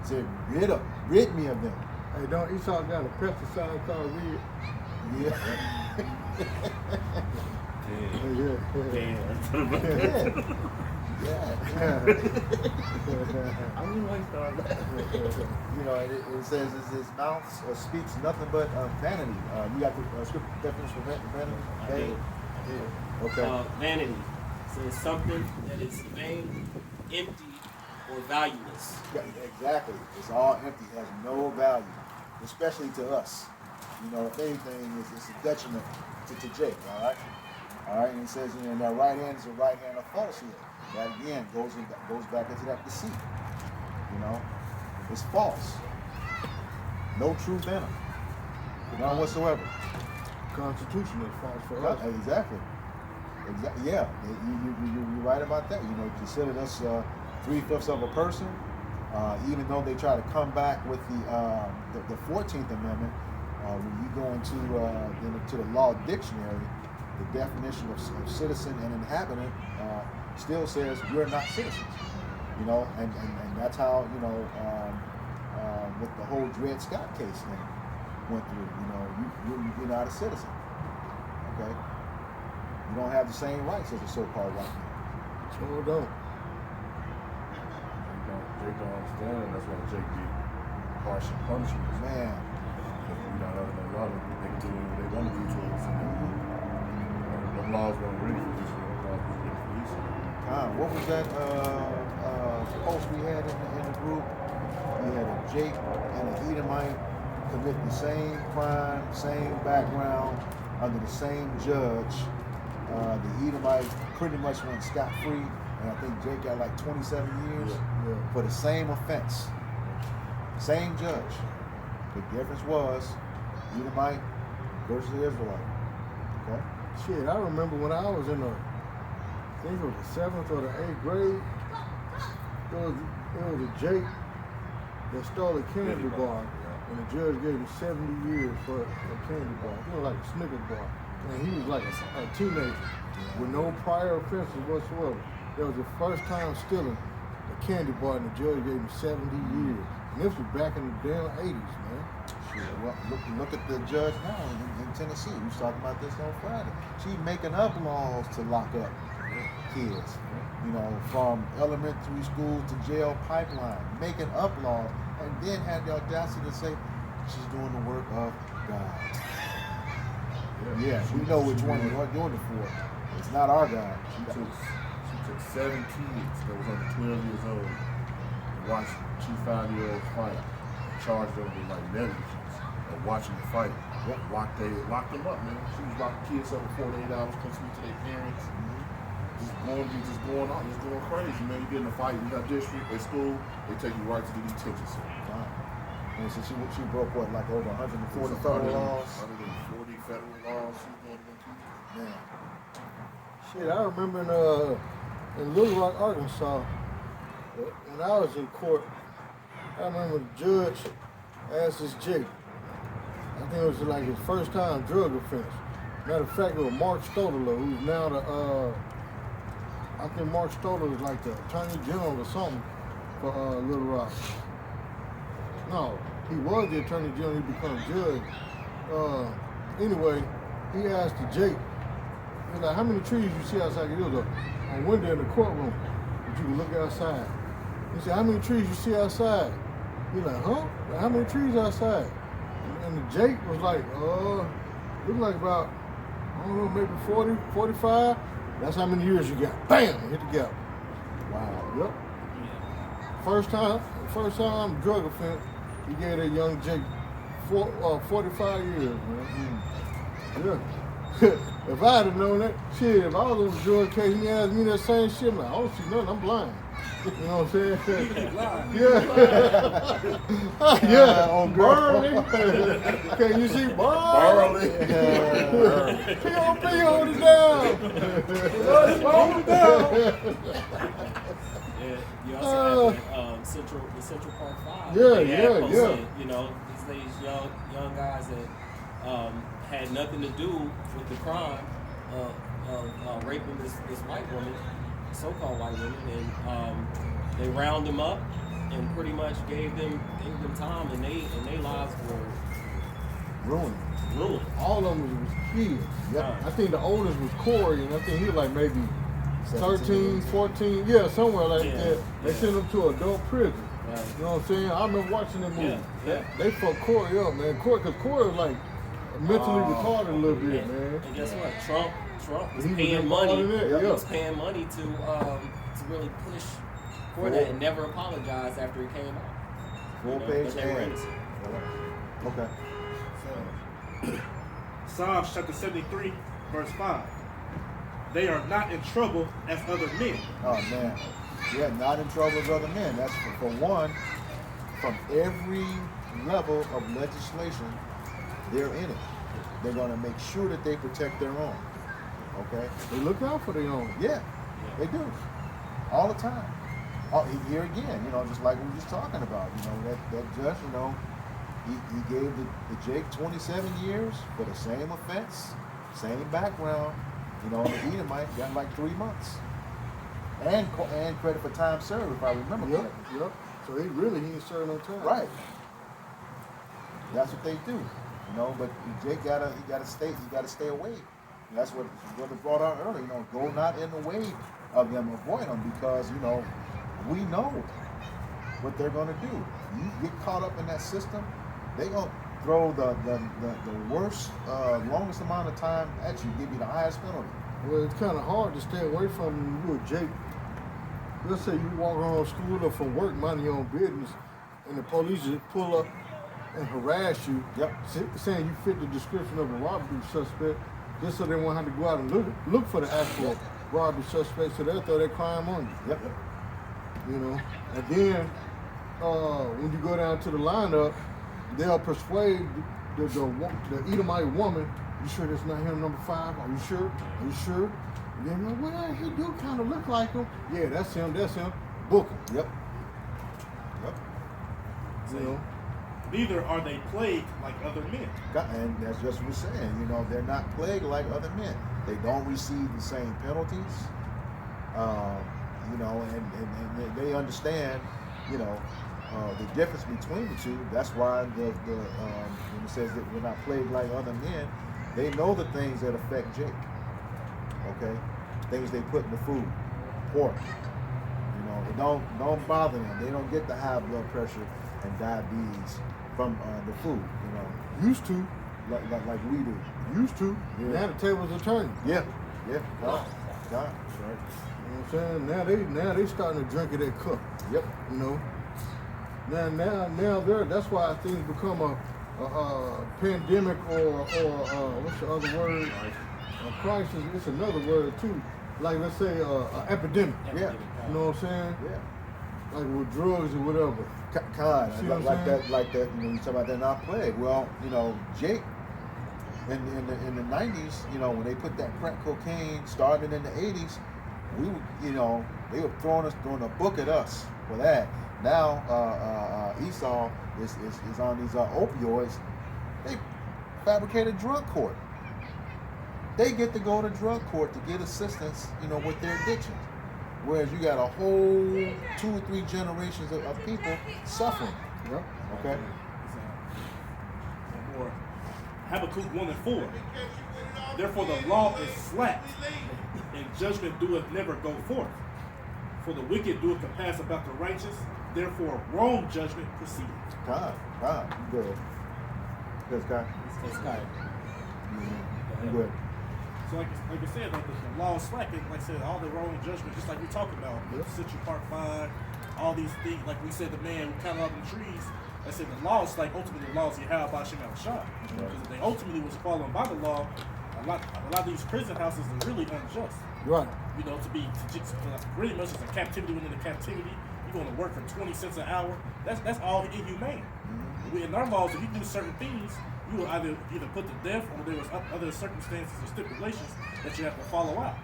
Say, rid me of them. Hey, don't Esau got a pesticide called rid? Yeah. Yeah. I mean, like It says his mouth speaks nothing but vanity. You got the scripture definition for vanity? I did. Okay. Vanity says something that is vain, empty, or valueless. Yeah, exactly. It's all empty. It has no value, especially to us. You know, if anything, it's a detriment to Jake. All right. All right. And it says, you know, that right hand is a right hand of falsehood. That again goes back into that deceit. You know, it's false. No truth in it. None whatsoever. Constitution is false for us. Exactly. Yeah, you're right about that. You know, consider us 3/5 of a person. Even though they try to come back with the 14th Amendment, when you go into the law dictionary, the definition of citizen and inhabitant still says we're not citizens. You know, and that's how, you know, with the whole Dred Scott case thing went through. You know, you're not a citizen. Okay. You don't have the same rights as a so-called white man. Sure don't. Jake don't understand, and that's why Jake get harsh punishments. Man. Because we not under no law, they can do whatever they want to do to us. The laws weren't ready for this. The laws were ready for these. What was that post we had in the group? We had a Jake and an Edomite commit the same crime, same background, under the same judge. The Edomite pretty much went scot-free, and I think Jake got like 27 years for the same offense. Same judge. The difference was Edomite versus the Israelite. Okay? Shit, I remember when I was in I think it was the 7th or the 8th grade, it was a Jake that stole a candy bar, and the judge gave him 70 years for a candy bar. It was like a Snickers bar. And he was like a teenager with no prior offenses whatsoever. That was the first time stealing a candy bar, and the judge gave him 70 years. And this was back in the damn 80s, man. Shit, well, look at the judge now in Tennessee. We was talking about this on Friday. She's making up laws to lock up kids. You know, from elementary school to jail pipeline, making up laws, and then had the audacity to say she's doing the work of God. Yeah, we know which one you're doing it for. It's not our God. She took 7 kids that was under 12 years old and watched 2 5-year-olds fight, charged them with like negligence of watching the fight. Yep. Locked them up, man. She was locking kids up for 48 hours, couldn't speak to their parents. Just going on, just going crazy, man. You get in a fight in that district at school, they take you right to the detention center. Wow. And so she broke what, like over 140 federal laws? 140 federal laws. She was going into. Man. Shit, I remember in Little Rock, Arkansas, when I was in court, I remember the judge asked this Jake. I think it was like his first time drug offense. Matter of fact, it was Mark Stoddler, who's now I think Mark Stoddler is like the attorney general or something for Little Rock. No, he was the attorney general, he became judge. Anyway, he asked the Jake, he was like, how many trees you see outside? It was a window in the courtroom that you can look outside. He said, how many trees you see outside? He's like, huh? Like, how many trees outside? And the Jake was like, looked like about, I don't know, maybe 40, 45. That's how many years you got. Bam! Hit the gap. Wow. Yep. First time drug offense, he gave that young Jake 45 years, man. Yeah. If I had known that, shit, if I was on the drug case and he asked me that same shit, I'm like, I don't see nothing, I'm blind. You know what I'm saying? Yeah. Yeah, on Burley. Can you see Burley? P.O.P. hold it down. Hold it down. Yeah, you also have the Central Park 5. Yeah, They had yeah. posted, you know, these young guys that had nothing to do with the crime of raping this white woman, so-called white woman, and they round them up and pretty much gave them time, and they lives were Ruined. All of them was kids. Yep. I think the oldest was Corey, and I think he was like maybe 13, 17. 14, yeah, somewhere like Yeah. that. They sent him to adult prison. Right. You know what I'm saying? I remember watching that movie. Yeah. They fucked Corey up, man. Because Corey was like mentally retarded a little bit, man. And guess what? Trump Trump was He was paying involved money. in that, He yeah. was paying money to really push for that and never apologized after he came out. Full But page they were ad. innocent. Okay. Psalms chapter 73, verse 5. They are not in trouble as other men. Oh man. Yeah, not in trouble as other men. That's for one, from every level of legislation, they're in it. They're gonna make sure that they protect their own. Okay? They look out for their own. Yeah, they do. All the time. Here again, just like we were just talking about, that judge, he gave the Jake 27 years for the same offense, same background. The Edomite got like 3 months. And credit for time served, if I remember Yep, correctly. yep. So he ain't serving no time. Right. That's what they do. But Jake gotta stay away. That's what Brother brought out earlier. Go not in the way of them, avoid them, because we know what they're gonna do. You get caught up in that system, they gonna throw the worst, longest amount of time at you, give you the highest penalty. Well, it's kind of hard to stay away from you, Jake. Let's say you walk around school or from work, minding your own business, and the police just pull up and harass you, Yep. saying you fit the description of a robbery suspect, just so they won't have to go out and look for the actual robbery suspect, so they'll throw that crime on you. Yep. And then when you go down to the lineup, they'll persuade the Edomite woman, you sure that's not him, number 5? Are you sure? Are you sure? And then, well, he do kind of look like him. Yeah, that's him. Book him. Yep. Yep. Neither are they plagued like other men. And that's just what we're saying. They're not plagued like other men. They don't receive the same penalties. And they understand, the difference between the two. That's why when it says that we're not plagued like other men, they know the things that affect Jake. Okay, things they put in the food, pork. It don't bother them. They don't get the high blood pressure and diabetes from the food. Used to. Like we do. Used to. Yeah. Now the tables are turning. Yeah. God. Right. You know what I'm saying? Now they starting to drink of that cup. Yep. Now that's why things become a pandemic or what's the other word? A crisis. It's another word too. Like let's say an epidemic. Yeah. You know what I'm saying? Yeah. Like with drugs or whatever. God, See what I'm like saying? that. You talk about they're not plagued. Well, Jake, in the 90s, when they put that crack cocaine started in the 80s, they were throwing a book at us for that. Now Esau is on these opioids. They fabricated drug court. They get to go to drug court to get assistance, with their addictions. Whereas you got a whole 2 or 3 generations of people suffering. Yep. Okay. One more. Habakkuk 1:4. Therefore the law is slack, and judgment doeth never go forth. For the wicked doeth compass about the righteous, therefore wrong judgment proceedeth. God, you good. Good, Scott. It's kind You good. So like I said, like the law is slack, and like I said, all the wrong judgment, just like we talking about, Central Park 5, all these things, like we said, the man who counted all them trees. I said the law is like ultimately the laws you have by Shem Shah. Because if they ultimately was following by the law, a lot of these prison houses are really unjust. Right. To really much as a captivity within the captivity, you're going to work for 20 cents an hour. That's all inhumane. In our laws, if you do certain things, you will either put to death, or there was other circumstances or stipulations that you have to follow out.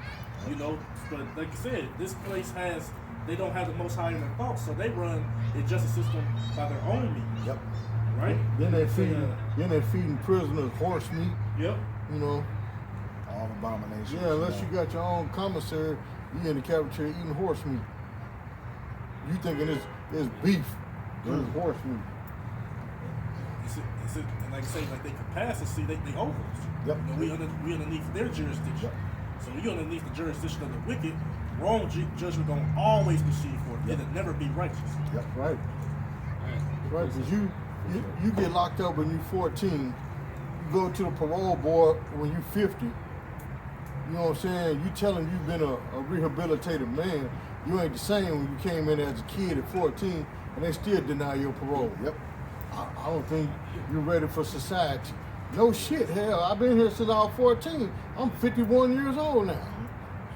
But like you said, this place they don't have the Most High in their thoughts, so they run a justice system by their own means. Yep. Right? Then they're feeding prisoners horse meat. Yep. All abominations. Yeah, unless you got your own commissary, you in the cafeteria eating horse meat. You thinking it's beef, it's horse meat. And like I say, like they capacity, they over us. Yep. We underneath their jurisdiction. Yep. So when you're underneath the jurisdiction of the wicked, wrong judgment don't always proceed for it. It'll never be righteous. Yep. Right. Right, because you get locked up when you're 14, you go to the parole board when you're 50, You know what I'm saying? You tell them you've been a rehabilitated man. You ain't the same when you came in as a kid at 14 and they still deny your parole. Yep. I don't think you're ready for society. No shit, hell, I've been here since I was 14. I'm 51 years old now.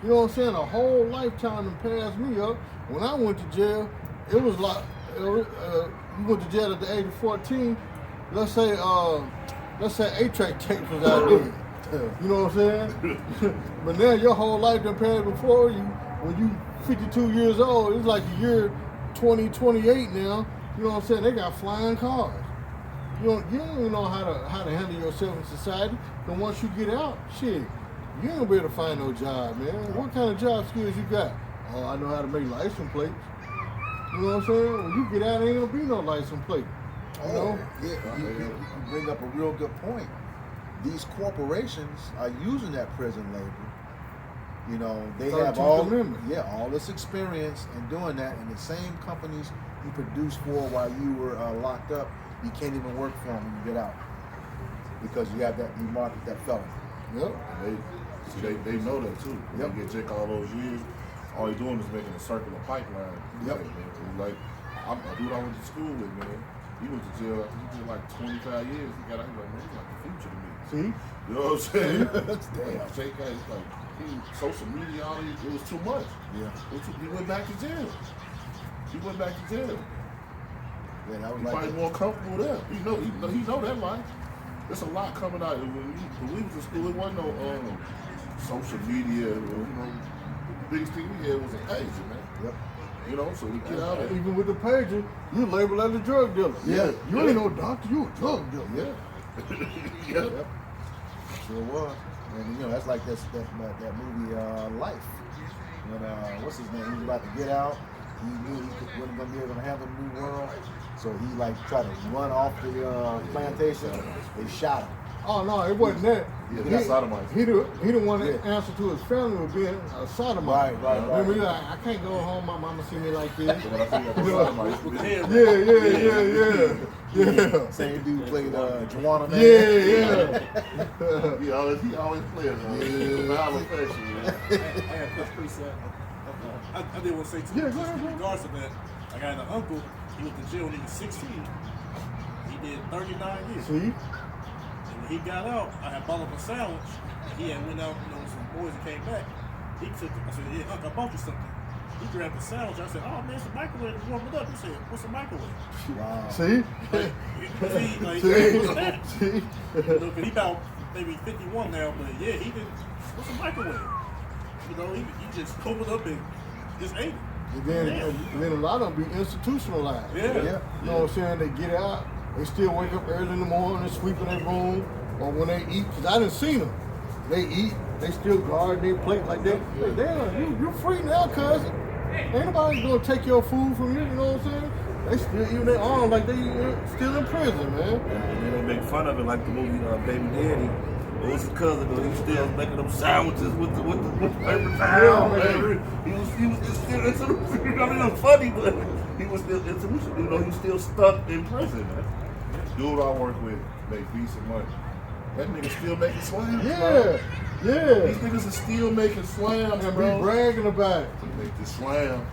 You know what I'm saying? A whole lifetime done passed me up. When I went to jail, it was like, you went to jail at the age of 14, let's say 8-track tape was out there. You know what I'm saying? But now your whole life done passed before you. When you 52 years old, it's like the year 2028 now. You know what I'm saying? They got flying cars. You don't even know how to handle yourself in society. But once you get out, shit, you ain't gonna be able to find no job, man. What kind of job skills you got? Oh, I know how to make license plates. You know what I'm saying? When you get out, ain't gonna be no license plate. You know? Yeah, you bring up a real good point. These corporations are using that prison labor. You know, they have 13th all Amendment. all this experience in doing that, and the same companies you produced for while you were locked up, you can't even work for them when you get out because you have that you market that felony. Yep. They know that too. Yep. They get Jake all those years. All he doing is making a circular pipeline. Yep. Like a dude I went to school with, man. He went to jail. He did like 25 years. He got out. He like, man, he's like the future to me. See? You know what I'm saying? Damn. Jake got like social media, all these, it was too much. Yeah. He went back to jail. He went back to jail. Yeah, that was He like probably more comfortable there. He know that life. There's a lot coming out. When we was in school, it wasn't no social media. You know, the biggest thing we had was a pager, man. Yep. You know, so we get out there. Even with the pager, you labeled as a drug dealer. Yeah. You ain't no doctor, you a drug dealer. Yeah. Yeah. Sure was. And you know, that's like that movie Life. When what's his name? He was about to get out. He knew he wasn't gonna be able to handle the new world. So he like tried to run off the plantation. They shot him. Oh no, it wasn't that. Yeah, they got sodomized. He the one that Yeah. answered to his family with being a sodomite. Right. Remember, he like, I can't go home. My mama see me like this. So when I see that sodomite, Yeah. Same dude played Juana Man. Yeah. he always plays. Violent fashion, man. I got this precept. I did want to say too, Yeah, go just ahead, in bro. regards to that, I got an uncle, he went to jail when he was 16. He did 39 years. See? And when he got out, I had bought him a sandwich. He had went out, with some boys and came back. He took it. I said, yeah, Uncle, I bought you something. He grabbed the sandwich. I said, oh man, it's a microwave. It's warming up. He said, what's a microwave? Wow. See? What's that? See? You know, 'cause he about maybe 51 now, but yeah, he did. What's a microwave? You know, he just opened it up and just ate it. And then a lot of them be institutionalized. Yeah. Yeah. You know what I'm saying? They get out, they still wake up early in the morning, sweeping their room, or when they eat, because I done seen them. They eat, they still guard their plate like that. Like, damn, you free now, cousin. Ain't nobody gonna take your food from you, you know what I'm saying? They still eating their arm like they still in prison, man. And then they make fun of it like the movie Baby Daddy. It was his cousin, but he still making them sandwiches with the paper towel. Yeah, He was still institutional. I mean, it was funny, but he was still institutional. You know, he was still stuck in prison, man. Dude I work with make decent money. That nigga still making slams, bro. Yeah. These niggas are still making slams, And bro. be bragging about it. To make this slam.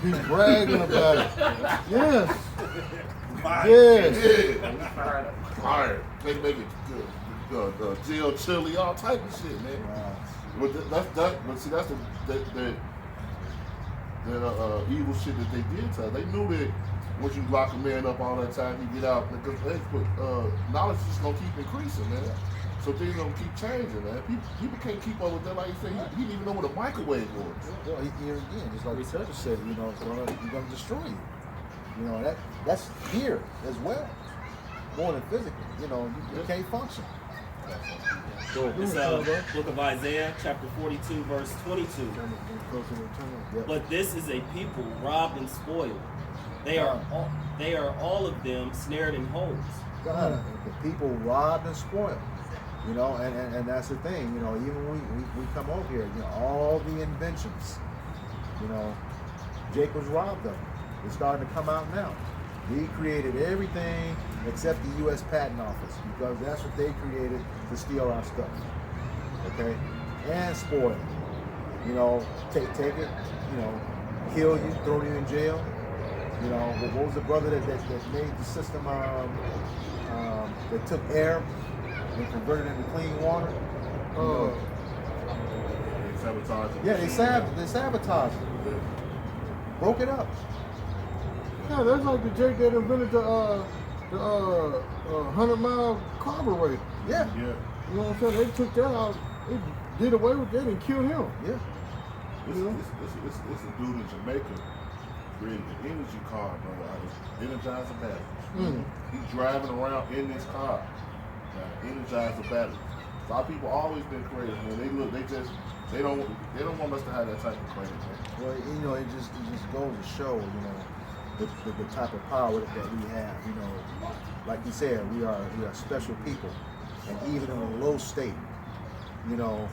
Be bragging about it. Yes. Fine. Yes. Fire. They make it jail chili, all type of shit, man. Wow. But see, that's the evil shit that they did to us. They knew that once you lock a man up all that time, you get out, because knowledge is just gonna keep increasing, man. So things gonna keep changing, man. People can't keep up with that. Like you said, he didn't even know what a microwave was. Well, here again, just like Researcher said, you know, it's gonna destroy you. You know, that's here as well. More than physically. You know, you can't function. It's book of Isaiah, chapter 42, verse 22. But this is a people robbed and spoiled. They are all of them snared in holes. God, the people robbed and spoiled. You know, and that's the thing. You know, even when we come over here, you know, all the inventions. You know, Jacob's robbed them. It's starting to come out now. We created everything except the U.S. Patent Office because that's what they created to steal our stuff. Okay? and spoil it. You know, take it, you know, kill you, throw you in jail. You know, what was the brother that made the system that took air and converted it into clean water? You know, They sabotage it. yeah, they sabotaged it. Broke it up. Yeah, that's like the Jake that invented the 100-mile carburetor. Yeah, Yeah. You know what I'm saying? They took that out, they did away with that and killed him. yeah. It's a dude in Jamaica created an energy car, bro. Out of Energizer batteries. He's driving around in this car. Energizer batteries. So our people always been crazy, man. They don't want us to have that type of crazy, man. Well, you know, it just goes to show, you know, the type of power that we have. You know, like you said, we are special people, and even in a low state, you know,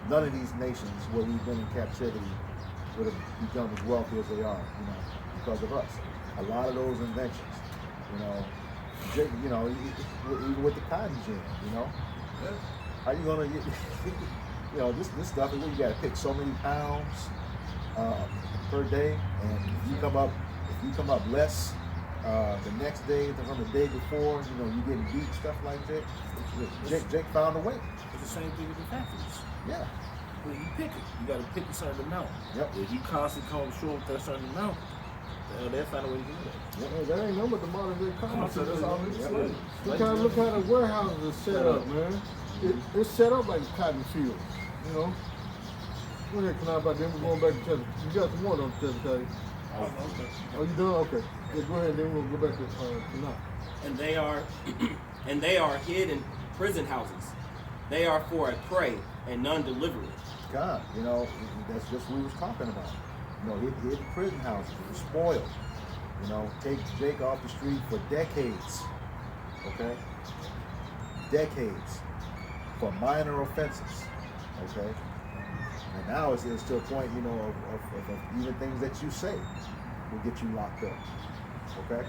none of these nations where we've been in captivity would have become as wealthy as they are, you know, because of us. A lot of those inventions, you know, even with the cotton gin, you know, how you gonna get, you know, this stuff is where you gotta pick so many pounds per day, and if you come up less the next day than from the day before, you know, you getting beat, stuff like that. Jake found a way. It's the same thing with the factories. Yeah. When you pick it, you gotta pick a certain amount. Yep. If you constantly come short with that certain amount, they'll find a way to do that. Yeah, that ain't nothing but the modern day commerce. So that's all it is. Look how the warehouses are set up, man. It's set up like cotton fields, you know. Go ahead, Kanaba, then we're going back to Cheddar. You got some more on Cheddar, Daddy. Oh, you done? Okay. Yeah, go ahead, then we'll go back to tonight. And they are and they are hid in prison houses. They are for a prey, and none deliver it. God, you know, that's just what we was talking about. You know, hid in prison houses, it was spoiled. You know, take Jake off the street for decades. Okay? Decades. For minor offenses. Okay? And now it's to a point, you know, of even things that you say will get you locked up. Okay?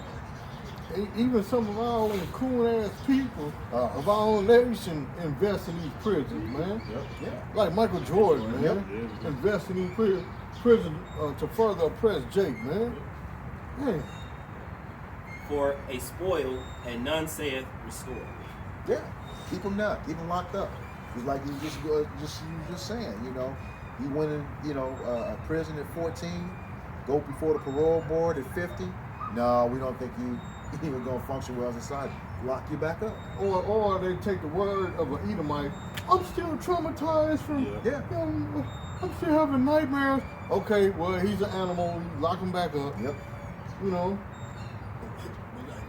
Even some of our own cool-ass people of our own nation invest in these prisons, man. Yep. Yeah. Like Michael Jordan, man. Yep. Invest in these prisons to further oppress Jake, man. Man. For a spoil, and none saith restore. Yeah. Keep them down. Keep them locked up. It's like you just saying, you know, you went in, you know, prison at 14, go before the parole board at 50. No, we don't think you even gonna function well as a society. Lock you back up. Or they take the word of an Edomite. I'm still traumatized from. Yeah. I'm still having nightmares. Okay, well he's an animal. You lock him back up. Yep. You know.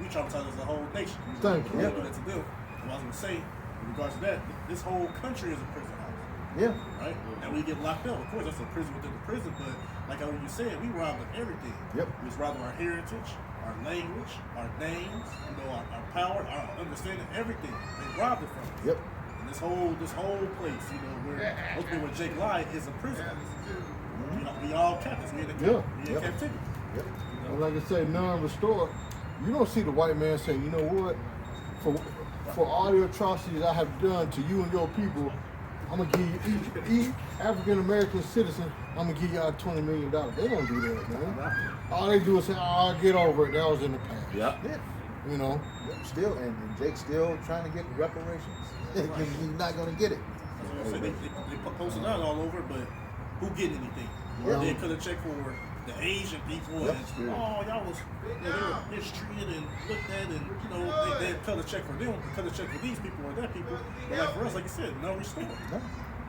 We traumatize as a whole nation. Thank you. Yeah. That's a deal. And I was gonna say, in regards to that, this whole country is a prison house. Yeah. Right? And we get locked up. Of course, that's a prison within the prison, but like how you said, we robbed of everything. Yep. We was robbed of our heritage, our language, our names, you know, our power, our understanding, everything. They robbed it from us. Yep. And this whole place, you know, where Jake lied is a prison house. You know, we all captives. We in the Yeah. we in captivity. Yep. And like I say, non-restore. You don't see the white man saying, you know what? For all the atrocities I have done to you and your people, I'm gonna give you each African American citizen. I'm gonna give y'all $20 million. They don't do that, man. All they do is say, "Oh, get over it. That was in the past." Yeah. You know. Yep. Still, and Jake's still trying to get reparations. He's not gonna get it. So they posted out all over, but who getting anything? Yeah. They could have checked for the Asian people Yep. and y'all was they were mistreated and looked at, and you know they cut a check for them, cut a check for these people or that people. But like for us, like you said, no restore. No.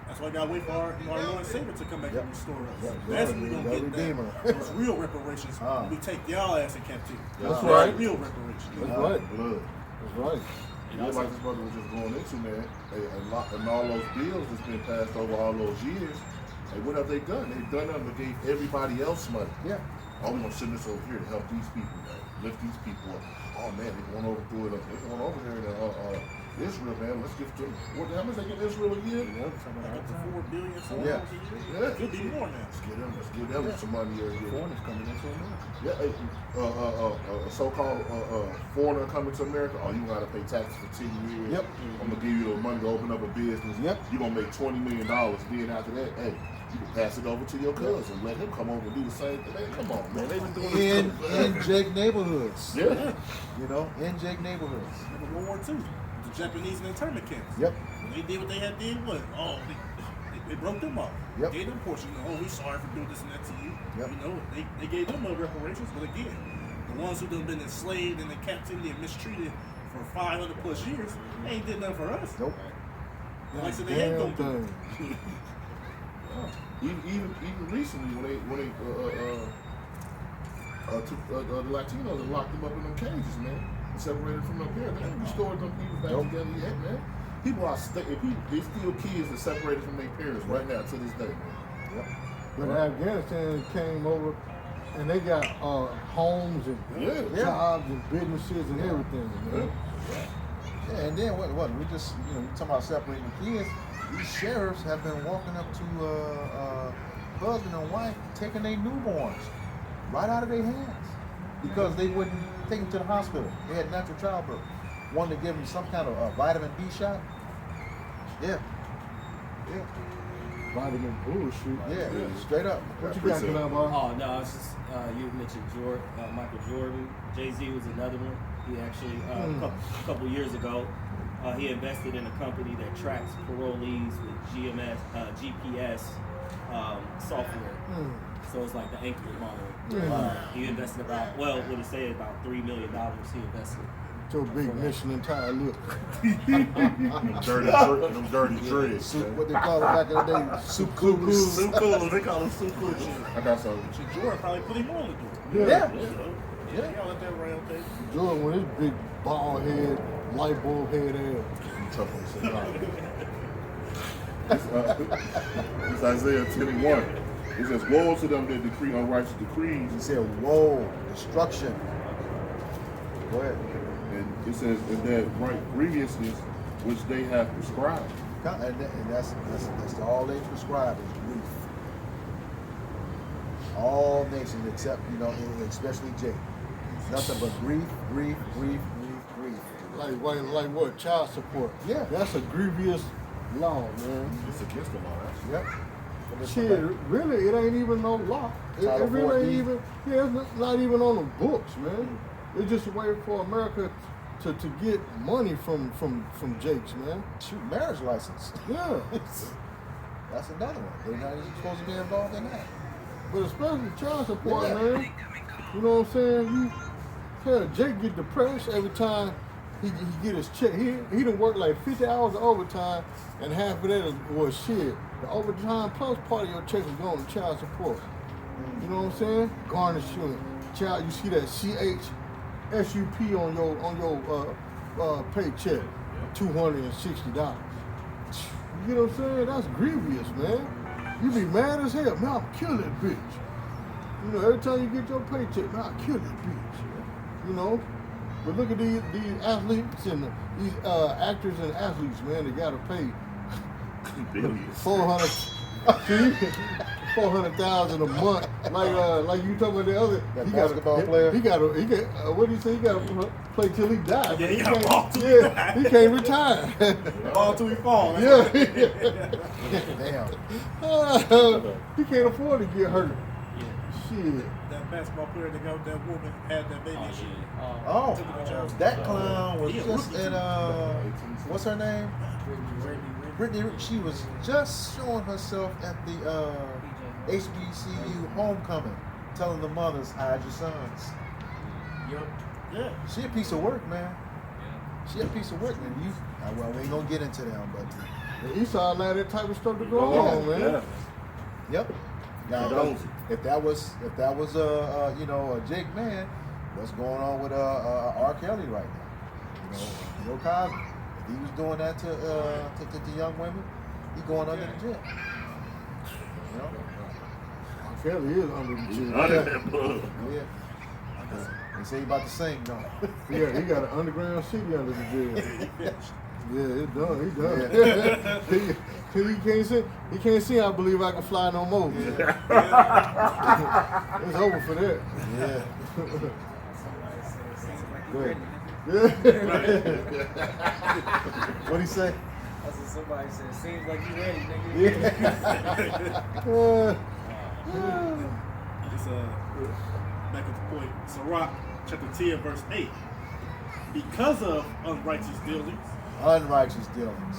That's why I gotta wait for our Lord and Savior to come back Yep. and restore us. Yep. That's when we The gonna get Redeemer. those real reparations. When we take y'all ass in captivity. That's right. Real reparations. That's right. Blood. That's right. And just like this brother was just going into, man, and all those bills that's been passed over all those years, and what have they done? They've done them and gave everybody else money. Yeah. Oh, we're gonna send this over here to help these people, lift these people up. Oh man, they going over through it. They going over here to Israel, man. Let's give them. How much they give Israel a year? Yeah, something Like like up to that. 4 billion something Yeah. a year. Yeah. Could be more now. Let's give them some money every year. Foreigners coming into America. Yeah, a so-called foreigner coming to America. Oh, you gotta pay taxes for 10 years. Yep. I'm gonna give you the money to open up a business. Yep. You're gonna make $20 million. Then after that, hey, you can pass it over to your cousin. Let him come over and do the same thing. Man, come on, man. They've been doing In this. stuff. Jake neighborhoods. Yeah. You know, in Jake neighborhoods. Remember World War II, the Japanese in internment camps. Yep. When they did what they had did, what? Oh, they broke them up. Yep. Gave them portion. Oh, we sorry for doing this and that to you. Yep. You know, they gave them no reparations, but again, the ones who done been enslaved and in captivity and mistreated for 500 plus years, they ain't did nothing for us. Nope. Like I said, they ain't Damn gonna do thing. it. Even recently when they took the Latinos and locked them up in them cages, man, and separated from their parents. They ain't restored them people back Nope. together yet, man. People are they still kids that separated from their parents right now to this day, man. Yep. But Afghanistan came over and they got homes and Yeah. jobs and businesses and everything, man. Yeah, and then what? We just, you talking about separating the kids. These sheriffs have been walking up to husband and wife, taking their newborns right out of their hands because they wouldn't take them to the hospital. They had natural childbirth. Wanted to give them some kind of vitamin B shot. Yeah. Yeah. Vitamin bullshit. Yeah. Straight up. What you got, Kalaba? Oh no, it's just you mentioned Michael Jordan. Jay-Z was another one. He actually a couple years ago, he invested in a company that tracks parolees with GPS software. So it's like the ankle monitor. He invested about about $3 million. He invested. Your big Michelin tire look. Them dirty dreads. Soup, man. what they call it back in the day, soup coolers. Soup coolers. They call them soup coolers. I got some. Jordan probably put him on the door. Yeah. Yeah, y'all let that round thing. Jordan with his big bald head, light bulb head ass. Tough one to say. It's Isaiah 10:1. It says, "Woe to them that decree unrighteous decrees." He said, "Woe, destruction." Go ahead. And it says, "And that right grievousness which they have prescribed." And that's all they prescribe is grief. All nations except, especially Jake. Nothing but grief. Like what? Child support. Yeah. That's a grievous law, man. It's against the law, actually. Yep. Shit, really, it ain't even no law. It Title really ain't 14. even, it's not even on the books, man. It's just a way for America to get money from Jakes, man. Shoot, marriage license. Yeah. That's another one. They're not even supposed to be involved in that. But especially child support, Yeah. man. You know what I'm saying? Jake get depressed every time he get his check. He done work like 50 hours of overtime, and half of that was shit. The overtime plus part of your check is going to child support. You know what I'm saying? Garnishing. Child, you see that CHSUP on your paycheck, $260. You know what I'm saying? That's grievous, man. You be mad as hell, man. I'll kill that bitch. You know, every time you get your paycheck, man, I'll kill that bitch. You know. But look at these athletes and these actors and athletes, man. They gotta pay Billions. $400,000 a month. Like you talking about the other. That basketball player? He got what do you say? He got to play till he dies. Yeah, he got to ball till he Yeah, he can't retire. Ball till we fall. Yeah. Damn. He can't afford to get hurt. Shit. That basketball player that got that woman had that baby. and shit. Oh, Took it to jail. that clown was He a just rookie, at too. what's her name? Brittany. She was just showing herself at the HBCU homecoming, telling the mothers, hide your sons. Yup. Yeah. She a piece of work, man. She a piece of work, and well, we ain't gonna get into them, but The Esau allowed that type of stuff to go Yeah, on, man. Yeah. yep. Now, Condones. if that was a Jake man, what's going on with R. Kelly right now? Bill Cosby. If he was doing that to young women, he going under the jail. You know? Kelly is under the jail. Under that bug. Yeah. They say he about to sing, though. Yeah, he got an underground city under the jail. Yeah, it done. He done. He can't see. I believe I can fly no more. It's over for that. Yeah. Go ahead. What'd he say? That's what somebody said. Seems like you ready, nigga. It's back at the point. Sirach chapter 10, verse 8. Because of unrighteous dealings, Unrighteous dealings.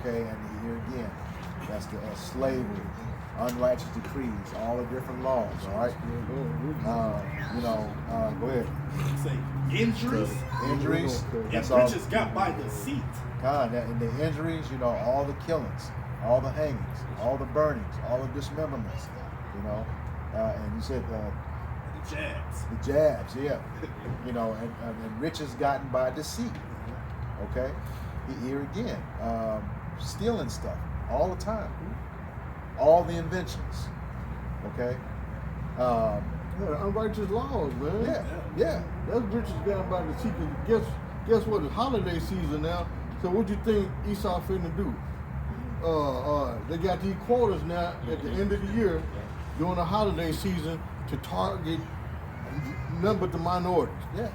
Okay, and here again, that's the slavery, unrighteous decrees, all the different laws. All right. Go ahead. say injuries, Injuries. and That's all. riches got by deceit. God, and the injuries, all the killings, all the hangings, all the burnings, all the dismemberments, and you said The jabs. the jabs, yeah, and riches gotten by deceit. Okay, here again, stealing stuff all the time, all the inventions. Okay, Unrighteous laws, man. yeah. That's riches gotten by the secret. Guess what? It's holiday season now. So what you think Esau finna do? They got these quotas now at the end of the year during the holiday season to target none but the minorities. Yeah.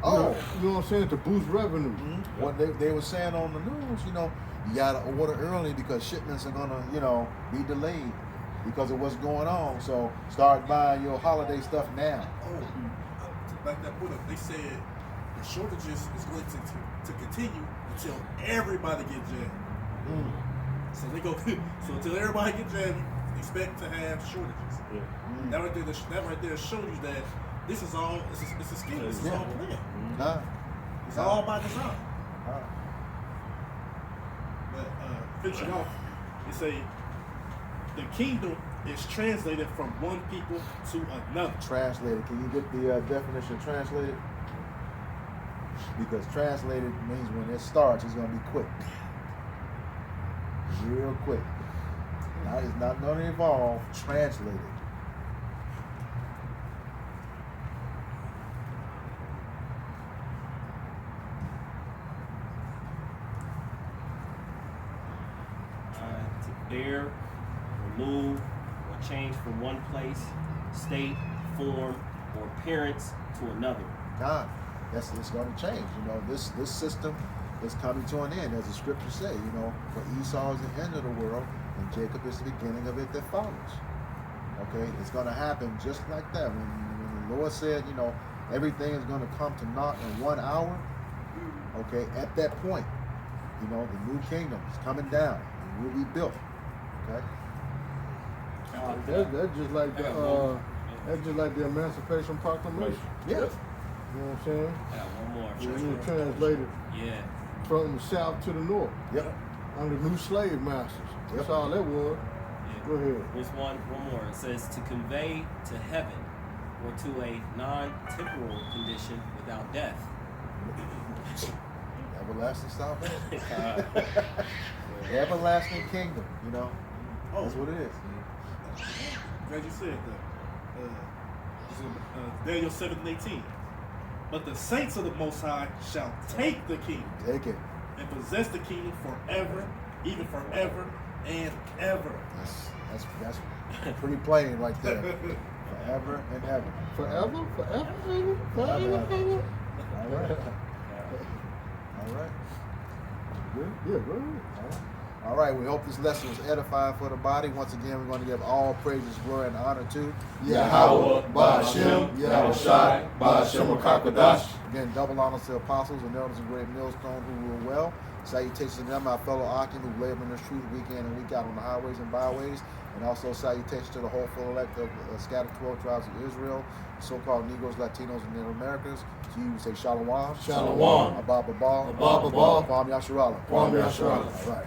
You know what I'm saying? To boost revenue. What they were saying on the news, you gotta order early because shipments are gonna, be delayed because of what's going on. So start buying your holiday stuff now. Oh, to back that point up, they said the shortages is going to continue until everybody gets jabbed. So they go. So until everybody gets jabbed, expect to have shortages. That right there shows you that this is all. It's a scheme. This is all planned. It's all by design. But finishing off, they say the kingdom is translated from one people to another. Translated. Can you get the definition of translated? Because translated means when it starts, it's gonna be quick, real quick. Now it's not gonna evolve. Translated. To bear, remove, or change from one place, state, form, or appearance to another. God, it's going to change. This system is coming to an end, as the scriptures say. For Esau is the end of the world, and Jacob is the beginning of it that follows. Okay, it's going to happen just like that. When the Lord said, everything is going to come to naught in 1 hour. Okay, at that point, the new kingdom is coming down and will be built. Okay. That's just like the Emancipation Proclamation. Yeah. You know what I'm saying? Yeah, one more. When you translated Yeah. from the south to the north Yep. under new slave masters. That's Yep. all that was. Yeah. Go ahead. There's one more. It says to convey to heaven or to a non-temporal condition without death. Everlasting salvation. Everlasting kingdom. That's what it is. Glad you said that. This is, Daniel 7:18. But the saints of the Most High shall take the kingdom Take it. and possess the kingdom forever, even forever and ever. That's pretty plain right there. Forever and ever. Forever, baby. Forever. All right. All right. Good? Yeah, go ahead. All right, we hope this lesson was edifying for the body. Once again, we're going to give all praises, glory, and honor to Yahweh, Ba'ashem, Yahushai, Ba'ashem Rakakadash. Again, double honors to apostles and elders of Great Millstone who rule well. Salutations to them, our fellow Akim who labor in this truth week in and week out on the highways and byways. And also salutations to the whole full elect of scattered 12 tribes of Israel, so-called Negroes, Latinos, and Native Americans. To you, we say Shalom. Shalom. Abba Babal. Abba Babal. Kwam Yasharala. Kwam Yasharala. All right.